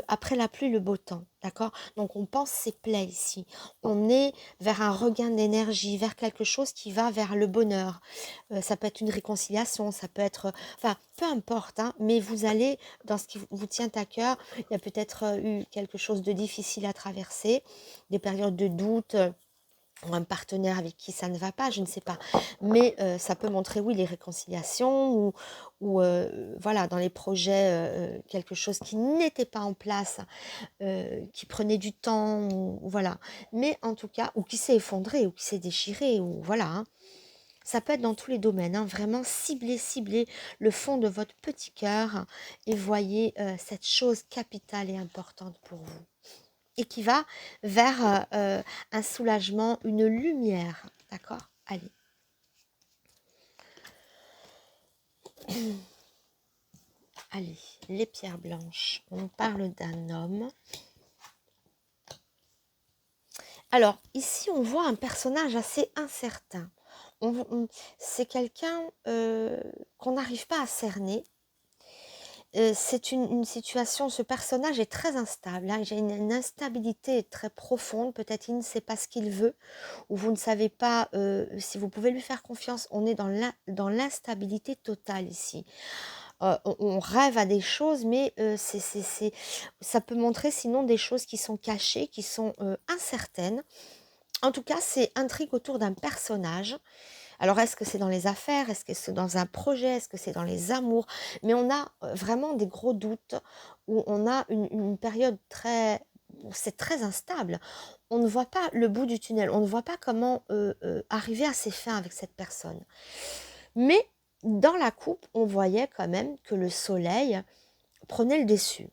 après la pluie, le beau temps, d'accord? Donc, on pense ses plaies ici. On est vers un regain d'énergie, vers quelque chose qui va vers le bonheur. Ça peut être une réconciliation, ça peut être... Enfin, peu importe, hein, mais vous allez dans ce qui vous tient à cœur. Il y a peut-être eu quelque chose de difficile à traverser, des périodes de doute, ou un partenaire avec qui ça ne va pas, je ne sais pas. Mais ça peut montrer, oui, les réconciliations ou voilà, dans les projets, quelque chose qui n'était pas en place, qui prenait du temps, ou voilà. Mais en tout cas, ou qui s'est effondré, ou qui s'est déchiré, ou voilà, hein. Ça peut être dans tous les domaines, hein. Vraiment ciblez le fond de votre petit cœur et voyez cette chose capitale et importante pour vous et qui va vers un soulagement, une lumière. D'accord? Allez. Allez, les pierres blanches. On parle d'un homme. Alors, ici, on voit un personnage assez incertain. C'est quelqu'un qu'on n'arrive pas à cerner. C'est une situation, ce personnage est très instable, hein. J'ai une instabilité très profonde, peut-être il ne sait pas ce qu'il veut, ou vous ne savez pas si vous pouvez lui faire confiance. On est dans l'instabilité totale ici. On rêve à des choses, mais ça peut montrer sinon des choses qui sont cachées, qui sont incertaines. En tout cas, c'est intrigue autour d'un personnage. Alors, est-ce que c'est dans les affaires? Est-ce que c'est dans un projet? Est-ce que c'est dans les amours? Mais on a vraiment des gros doutes, où on a une période où c'est très instable. On ne voit pas le bout du tunnel. On ne voit pas comment arriver à ses fins avec cette personne. Mais dans la coupe, on voyait quand même que le soleil prenait le dessus.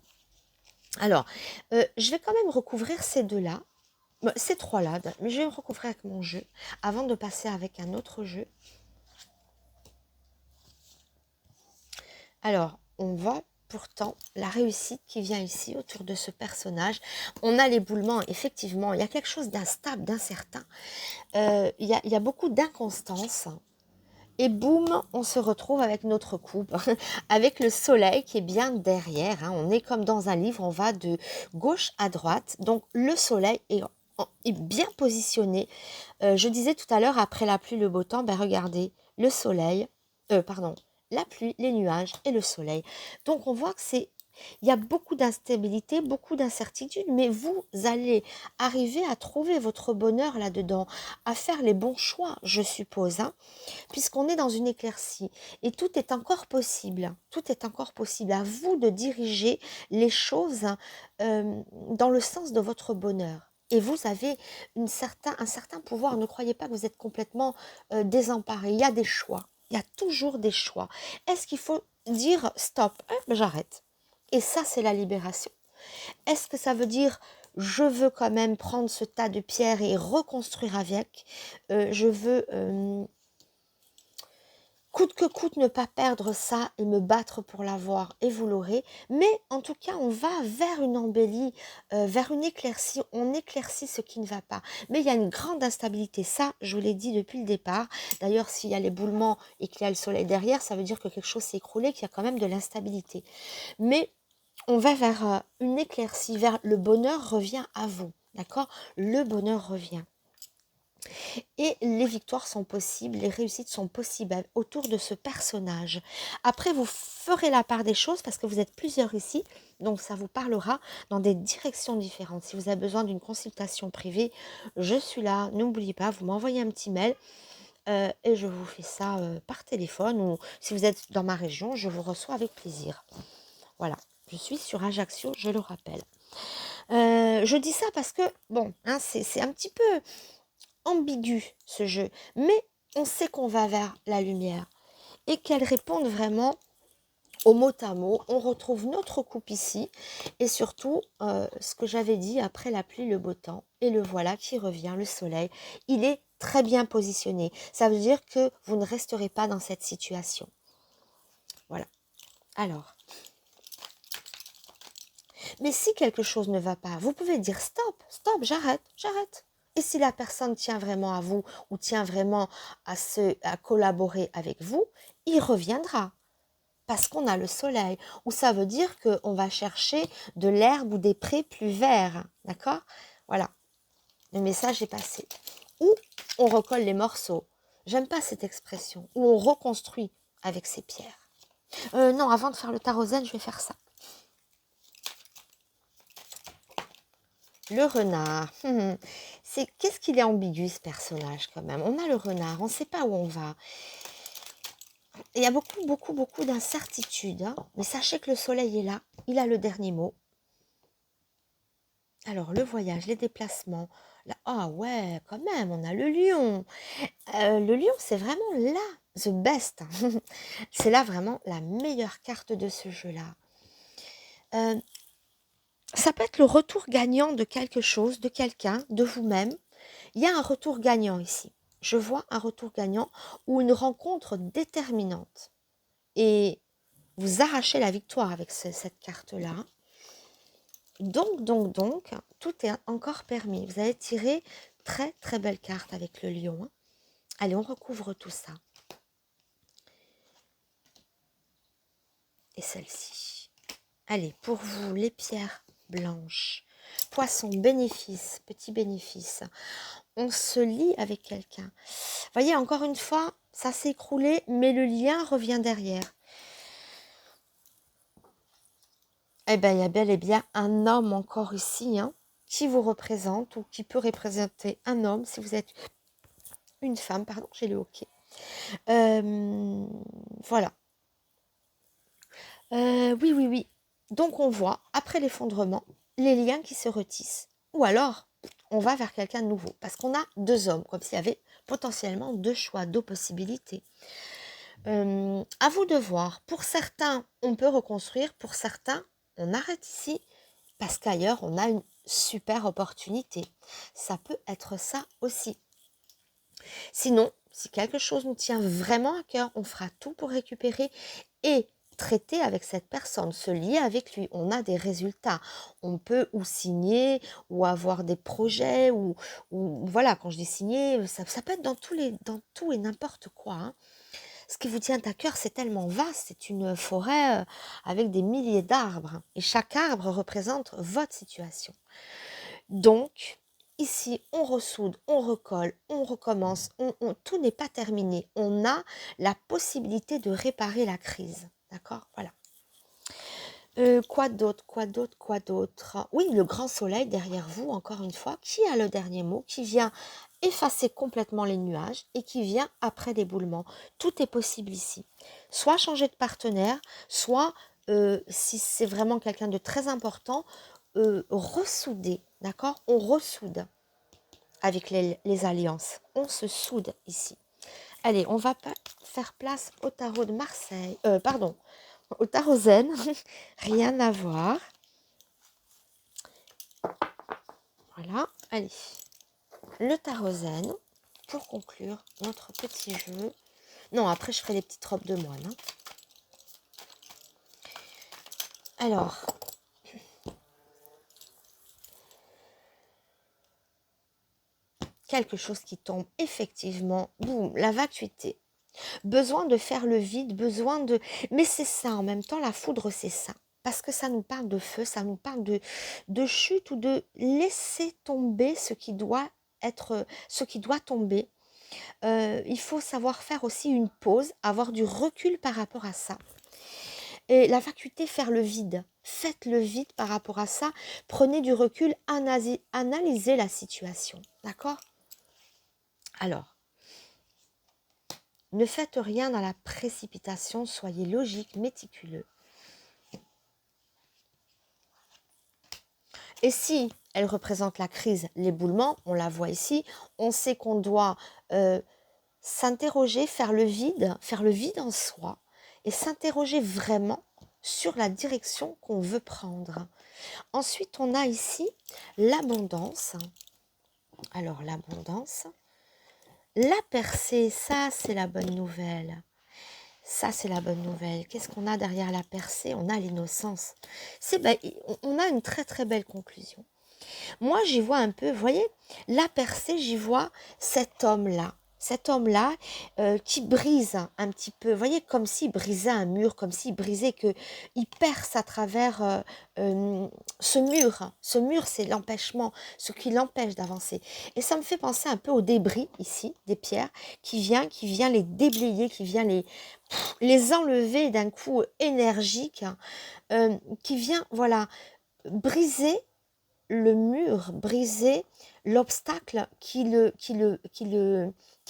Alors, je vais quand même recouvrir ces deux-là, ces trois-là, mais je vais recouvrir avec mon jeu avant de passer avec un autre jeu. Alors, on voit pourtant la réussite qui vient ici autour de ce personnage. On a l'éboulement, effectivement, il y a quelque chose d'instable, d'incertain. Il y a beaucoup d'inconstance. Et boum, on se retrouve avec notre coupe, avec le soleil qui est bien derrière. Hein. On est comme dans un livre, on va de gauche à droite. Donc le soleil est bien positionné. Je disais tout à l'heure, après la pluie, le beau temps, ben regardez, le soleil, pardon, la pluie, les nuages et le soleil. Donc on voit que il y a beaucoup d'instabilité, beaucoup d'incertitude, mais vous allez arriver à trouver votre bonheur là-dedans, à faire les bons choix, je suppose, hein, puisqu'on est dans une éclaircie. Et tout est encore possible. Tout est encore possible. À vous de diriger les choses dans le sens de votre bonheur. Et vous avez un certain pouvoir. Ne croyez pas que vous êtes complètement désemparé. Il y a des choix. Il y a toujours des choix. Est-ce qu'il faut dire stop, j'arrête. Et ça, c'est la libération. Est-ce que ça veut dire je veux quand même prendre ce tas de pierres et reconstruire avec. Je veux coûte que coûte ne pas perdre ça et me battre pour l'avoir, et vous l'aurez. Mais en tout cas, on va vers une embellie, vers une éclaircie. On éclaircit ce qui ne va pas. Mais il y a une grande instabilité. Ça, je vous l'ai dit depuis le départ. D'ailleurs, s'il y a l'éboulement et qu'il y a le soleil derrière, ça veut dire que quelque chose s'est écroulé, qu'il y a quand même de l'instabilité. Mais on va vers une éclaircie, vers le bonheur revient à vous. D'accord? Le bonheur revient. Et les victoires sont possibles, les réussites sont possibles autour de ce personnage. Après, vous ferez la part des choses parce que vous êtes plusieurs ici, donc ça vous parlera dans des directions différentes. Si vous avez besoin d'une consultation privée, je suis là. N'oubliez pas, vous m'envoyez un petit mail et je vous fais ça par téléphone ou si vous êtes dans ma région, je vous reçois avec plaisir. Voilà, je suis sur Ajaccio, je le rappelle. Je dis ça parce que, bon, hein, c'est un petit peu ambigu ce jeu, mais on sait qu'on va vers la lumière et qu'elle réponde vraiment au mot à mot. On retrouve notre coupe ici et surtout ce que j'avais dit après la pluie, le beau temps et le voilà qui revient, le soleil. Il est très bien positionné. Ça veut dire que vous ne resterez pas dans cette situation. Voilà. Alors, mais si quelque chose ne va pas, vous pouvez dire stop, stop, j'arrête, j'arrête. Et si la personne tient vraiment à vous ou tient vraiment à collaborer avec vous, il reviendra. Parce qu'on a le soleil. Ou ça veut dire qu'on va chercher de l'herbe ou des prés plus verts. D'accord? Voilà. Le message est passé. Ou on recolle les morceaux. J'aime pas cette expression. Ou on reconstruit avec ces pierres. Non, avant de faire le tarot zen, je vais faire ça. Le renard. Qu'est-ce qu'il est ambigu ce personnage quand même. On a le renard, on ne sait pas où on va. Il y a beaucoup, beaucoup, beaucoup d'incertitudes. Hein, mais sachez que le soleil est là. Il a le dernier mot. Alors, le voyage, les déplacements. Là, ah ouais, quand même, on a le lion. Le lion, c'est vraiment là, the best. C'est là vraiment la meilleure carte de ce jeu-là. Ça peut être le retour gagnant de quelque chose, de quelqu'un, de vous-même. Il y a un retour gagnant ici. Je vois un retour gagnant ou une rencontre déterminante. Et vous arrachez la victoire avec cette carte-là. Donc, tout est encore permis. Vous allez tirer très, très belle carte avec le lion. Allez, on recouvre tout ça. Et celle-ci. Allez, pour vous, les pierres blanches. Poisson, bénéfice, petit bénéfice. On se lie avec quelqu'un. Voyez, encore une fois, ça s'est écroulé, mais le lien revient derrière. Eh bien, il y a bel et bien un homme encore ici, hein, qui vous représente ou qui peut représenter un homme si vous êtes une femme. Pardon, j'ai le hoquet. Voilà. Oui, oui, oui. Donc, on voit, après l'effondrement, les liens qui se retissent. Ou alors, on va vers quelqu'un de nouveau. Parce qu'on a deux hommes, comme s'il y avait potentiellement deux choix, deux possibilités. À vous de voir. Pour certains, on peut reconstruire. Pour certains, on arrête ici parce qu'ailleurs, on a une super opportunité. Ça peut être ça aussi. Sinon, si quelque chose nous tient vraiment à cœur, on fera tout pour récupérer et traiter avec cette personne, se lier avec lui. On a des résultats. On peut ou signer ou avoir des projets ou voilà, quand je dis signer, ça peut être dans tout et n'importe quoi, hein. Ce qui vous tient à cœur, c'est tellement vaste, c'est une forêt avec des milliers d'arbres et chaque arbre représente votre situation. Donc, ici, on ressoude, on recolle, on recommence, tout n'est pas terminé. On a la possibilité de réparer la crise. D'accord? Voilà. Quoi d'autre? Quoi d'autre? Quoi d'autre? Oui, le grand soleil derrière vous, encore une fois, qui a le dernier mot, qui vient effacer complètement les nuages et qui vient après l'éboulement. Tout est possible ici. Soit changer de partenaire, soit, si c'est vraiment quelqu'un de très important, ressouder, d'accord? On ressoude avec les alliances. On se soude ici. Allez, on va faire place au tarot de Marseille. Pardon, au tarot zen. Rien à voir. Voilà, allez. Le tarot zen pour conclure notre petit jeu. Non, après je ferai les petites robes de moine, hein. Alors, quelque chose qui tombe effectivement. Boum, la vacuité. Besoin de faire le vide, besoin de... Mais c'est ça, en même temps, la foudre, c'est ça. Parce que ça nous parle de feu, ça nous parle de chute ou de laisser tomber ce qui doit être, ce qui doit tomber. Il faut savoir faire aussi une pause, avoir du recul par rapport à ça. Et la vacuité, faire le vide. Faites le vide par rapport à ça. Prenez du recul, analysez la situation. D'accord? Alors, ne faites rien dans la précipitation, soyez logique, méticuleux. Et si elle représente la crise, l'éboulement, on la voit ici, on sait qu'on doit s'interroger, faire le vide en soi et s'interroger vraiment sur la direction qu'on veut prendre. Ensuite, on a ici l'abondance. Alors, l'abondance, la percée, ça, c'est la bonne nouvelle. Ça, c'est la bonne nouvelle. Qu'est-ce qu'on a derrière la percée? On a l'innocence. On a une très, très belle conclusion. Moi, j'y vois un peu, vous voyez, la percée, j'y vois cet homme-là. Cet homme-là qui brise un petit peu, vous voyez, comme s'il brisait un mur, comme s'il brisait, qu'il perce à travers ce mur. Ce mur, c'est l'empêchement, ce qui l'empêche d'avancer. Et ça me fait penser un peu aux débris, ici, des pierres, qui vient les déblayer, qui vient les enlever d'un coup énergique, qui vient, voilà, briser le mur, briser l'obstacle qui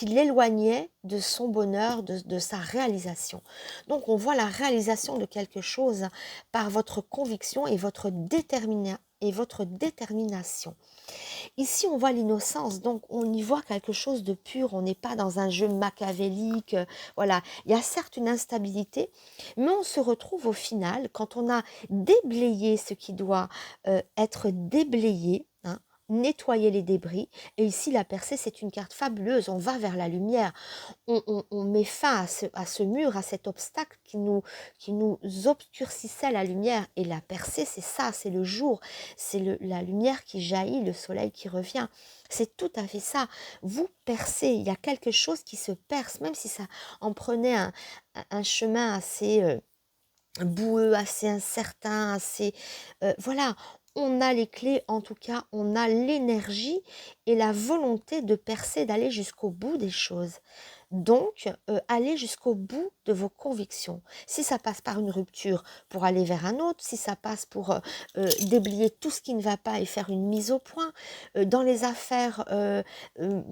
l'éloignait de son bonheur, de sa réalisation. Donc on voit la réalisation de quelque chose par votre conviction et votre détermination. Ici, on voit l'innocence, donc on y voit quelque chose de pur, on n'est pas dans un jeu machiavélique, voilà. Il y a certes une instabilité, mais on se retrouve au final, quand on a déblayé ce qui doit être déblayé, hein, nettoyer les débris. Et ici, la percée, c'est une carte fabuleuse. On va vers la lumière. On met fin à ce mur, à cet obstacle qui nous obscurcissait la lumière. Et la percée, c'est ça, c'est le jour. C'est la lumière qui jaillit, le soleil qui revient. C'est tout à fait ça. Vous percez, il y a quelque chose qui se perce, même si ça en prenait un chemin assez boueux, assez incertain, assez... voilà, on a les clés, en tout cas, on a l'énergie et la volonté de percer, d'aller jusqu'au bout des choses. Donc, allez jusqu'au bout de vos convictions. Si ça passe par une rupture pour aller vers un autre, si ça passe pour déblayer tout ce qui ne va pas et faire une mise au point, dans les affaires,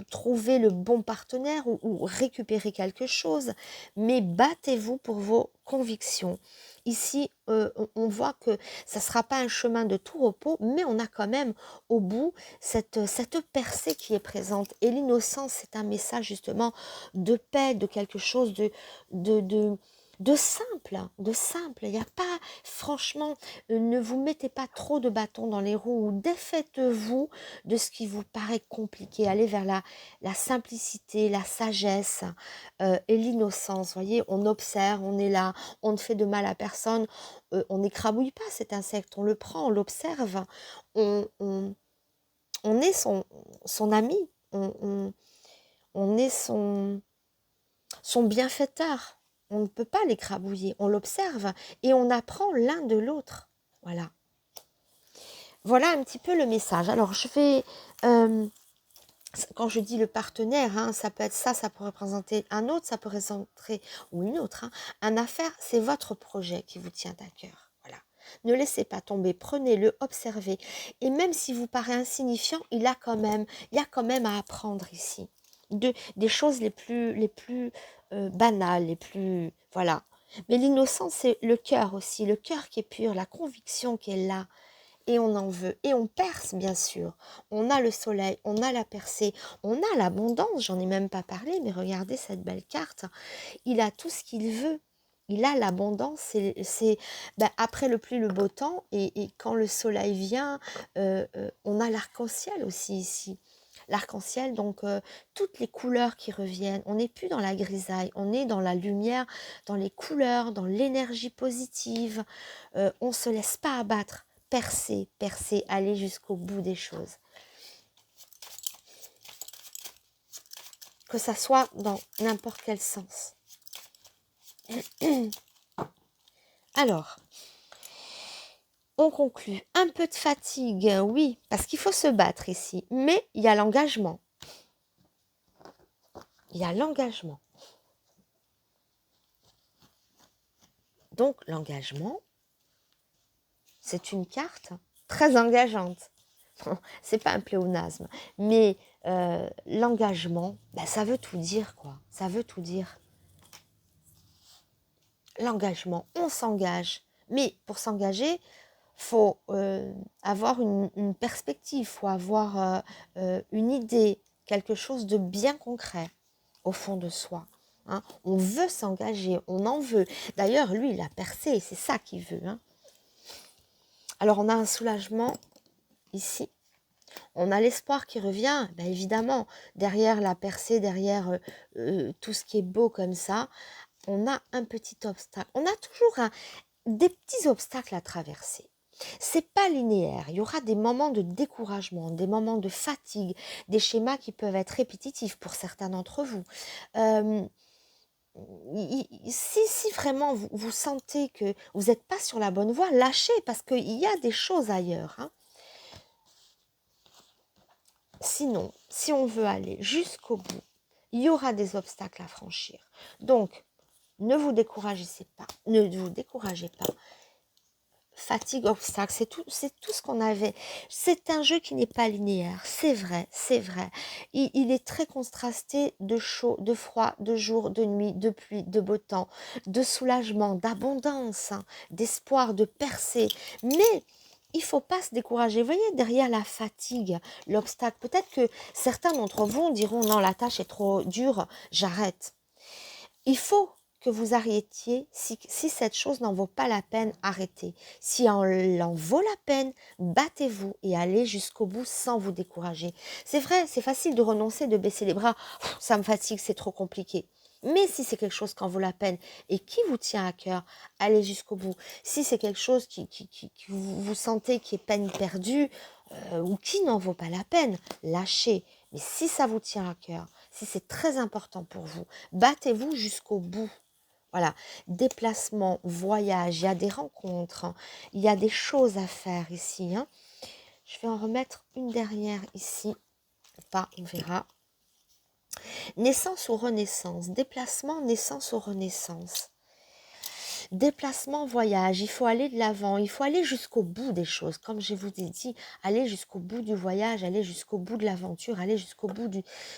trouver le bon partenaire ou récupérer quelque chose, mais battez-vous pour vos convictions. ici, on voit que ça ne sera pas un chemin de tout repos, mais on a quand même au bout cette percée qui est présente. Et l'innocence, c'est un message justement de paix, de quelque chose de, de, de simple, hein, de simple. Il n'y a pas, franchement, ne vous mettez pas trop de bâtons dans les roues ou défaites-vous de ce qui vous paraît compliqué. Allez vers la simplicité, la sagesse et l'innocence. Voyez, on observe, on est là, on ne fait de mal à personne, on n'écrabouille pas cet insecte, on le prend, on l'observe, on, on, on est son ami, on est son bienfaiteur. On ne peut pas l'écrabouiller, on l'observe et on apprend l'un de l'autre. Voilà. Voilà un petit peu le message. Alors, je vais... quand je dis le partenaire, hein, ça peut être ça peut représenter un autre, ça peut représenter, ou une autre, hein, un affaire, c'est votre projet qui vous tient à cœur. Voilà. Ne laissez pas tomber, prenez-le, observez. Et même s'il vous paraît insignifiant, il y a quand même à apprendre ici. Des choses les plus banales, les plus... Voilà. Mais l'innocence, c'est le cœur aussi, le cœur qui est pur, la conviction qui est là. Et on en veut. Et on perce, bien sûr. On a le soleil, on a la percée, on a l'abondance. J'en ai même pas parlé, mais regardez cette belle carte. Il a tout ce qu'il veut. Il a l'abondance. Après le pluie, le beau temps. Et quand le soleil vient, on a l'arc-en-ciel aussi ici. L'arc-en-ciel, donc toutes les couleurs qui reviennent. On n'est plus dans la grisaille, on est dans la lumière, dans les couleurs, dans l'énergie positive. On ne se laisse pas abattre. Percer, percer, aller jusqu'au bout des choses. Que ça soit dans n'importe quel sens. Alors, on conclut. Un peu de fatigue, oui, parce qu'il faut se battre ici. Mais il y a l'engagement. Il y a l'engagement. Donc, l'engagement, c'est une carte très engageante. C'est pas un pléonasme, mais l'engagement, ça veut tout dire, quoi. Ça veut tout dire. L'engagement, on s'engage. Mais pour s'engager, faut avoir une perspective, faut avoir une idée, quelque chose de bien concret au fond de soi. Hein. On veut s'engager, on en veut. D'ailleurs, lui, il a percé, c'est ça qu'il veut. Hein. Alors, on a un soulagement ici. On a l'espoir qui revient, évidemment, derrière la percée, derrière tout ce qui est beau comme ça, on a un petit obstacle. On a toujours des petits obstacles à traverser. C'est pas linéaire. Il y aura des moments de découragement, des moments de fatigue, des schémas qui peuvent être répétitifs pour certains d'entre vous. Si vraiment vous sentez que vous n'êtes pas sur la bonne voie, lâchez parce qu'il y a des choses ailleurs. Hein. Sinon, si on veut aller jusqu'au bout, il y aura des obstacles à franchir. Donc, ne vous découragez pas. Ne vous découragez pas. Fatigue, obstacle, c'est tout ce qu'on avait. C'est un jeu qui n'est pas linéaire, c'est vrai, c'est vrai. Il est très contrasté de chaud, de froid, de jour, de nuit, de pluie, de beau temps, de soulagement, d'abondance, hein, d'espoir, de percée. Mais il faut pas se décourager. Vous voyez, derrière la fatigue, l'obstacle, peut-être que certains d'entre vous diront non, la tâche est trop dure, j'arrête. Il faut que vous arrêtiez, si cette chose n'en vaut pas la peine, arrêtez. Si elle en vaut la peine, battez-vous et allez jusqu'au bout sans vous décourager. C'est vrai, c'est facile de renoncer, de baisser les bras. Ça me fatigue, c'est trop compliqué. Mais si c'est quelque chose qui en vaut la peine et qui vous tient à cœur, allez jusqu'au bout. Si c'est quelque chose qui vous sentez qui est peine perdue ou qui n'en vaut pas la peine, lâchez. Mais si ça vous tient à cœur, si c'est très important pour vous, battez-vous jusqu'au bout. Voilà, déplacement, voyage, il y a des rencontres, hein, il y a des choses à faire ici. Hein. Je vais en remettre une dernière ici, pas, on verra. Naissance ou renaissance, déplacement, naissance ou renaissance. Déplacement, voyage, il faut aller de l'avant, il faut aller jusqu'au bout des choses. Comme je vous ai dit, aller jusqu'au bout du voyage, aller jusqu'au bout de l'aventure, aller jusqu'au bout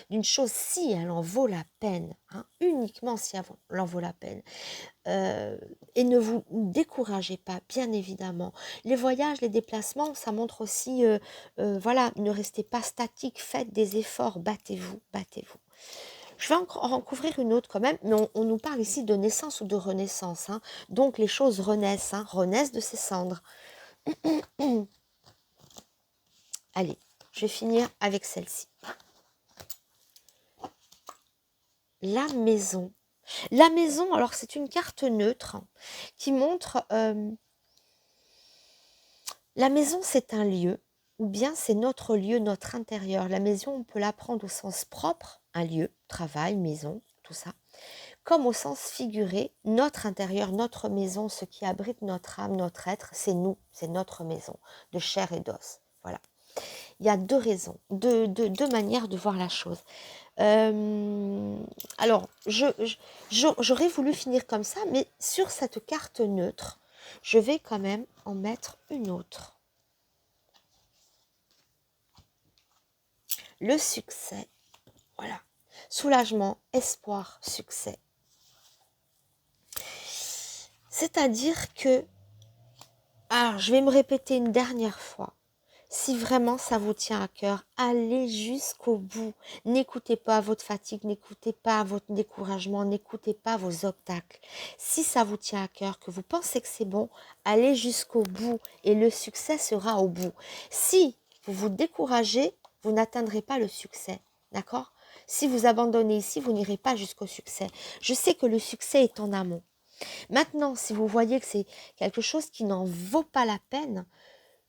d'une chose si elle en vaut la peine, hein, uniquement si elle en vaut la peine. Et ne vous découragez pas, bien évidemment. Les voyages, les déplacements, ça montre aussi, voilà, ne restez pas statique, faites des efforts, battez-vous, battez-vous. Je vais en couvrir une autre quand même, mais on nous parle ici de naissance ou de renaissance. Hein. Donc les choses renaissent, hein, renaissent de ses cendres. Allez, je vais finir avec celle-ci. La maison. La maison, alors c'est une carte neutre qui montre... la maison, c'est un lieu, ou bien c'est notre lieu, notre intérieur. La maison, on peut la prendre au sens propre, un lieu, travail, maison, tout ça. Comme au sens figuré, notre intérieur, notre maison, ce qui abrite notre âme, notre être, c'est nous, c'est notre maison, de chair et d'os. Voilà. Il y a deux raisons, deux manières de voir la chose. Alors, j'aurais voulu finir comme ça, mais sur cette carte neutre, je vais quand même en mettre une autre. Le succès, voilà. Soulagement, espoir, succès. C'est-à-dire que, alors je vais me répéter une dernière fois, si vraiment ça vous tient à cœur, allez jusqu'au bout. N'écoutez pas votre fatigue, n'écoutez pas votre découragement, n'écoutez pas vos obstacles. Si ça vous tient à cœur, que vous pensez que c'est bon, allez jusqu'au bout et le succès sera au bout. Si vous vous découragez, vous n'atteindrez pas le succès, d'accord? Si vous abandonnez ici, vous n'irez pas jusqu'au succès. Je sais que le succès est en amont. Maintenant, si vous voyez que c'est quelque chose qui n'en vaut pas la peine,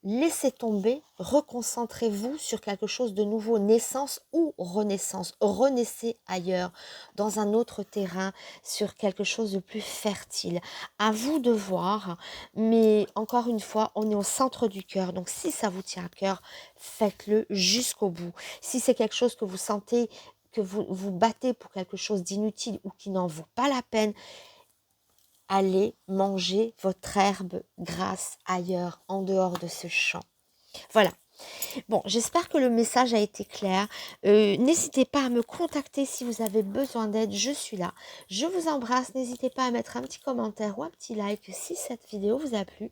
laissez tomber, reconcentrez-vous sur quelque chose de nouveau, naissance ou renaissance. Renaissez ailleurs, dans un autre terrain, sur quelque chose de plus fertile. À vous de voir, mais encore une fois, on est au centre du cœur. Donc si ça vous tient à cœur, faites-le jusqu'au bout. Si c'est quelque chose que vous sentez, que vous vous battez pour quelque chose d'inutile ou qui n'en vaut pas la peine, allez manger votre herbe grasse ailleurs, en dehors de ce champ. Voilà. Bon, j'espère que le message a été clair. N'hésitez pas à me contacter si vous avez besoin d'aide, je suis là. Je vous embrasse, n'hésitez pas à mettre un petit commentaire ou un petit like si cette vidéo vous a plu.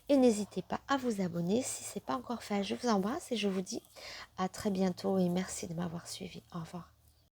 Et n'hésitez pas à vous abonner si ce n'est pas encore fait. Je vous embrasse et je vous dis à très bientôt et merci de m'avoir suivi. Au revoir.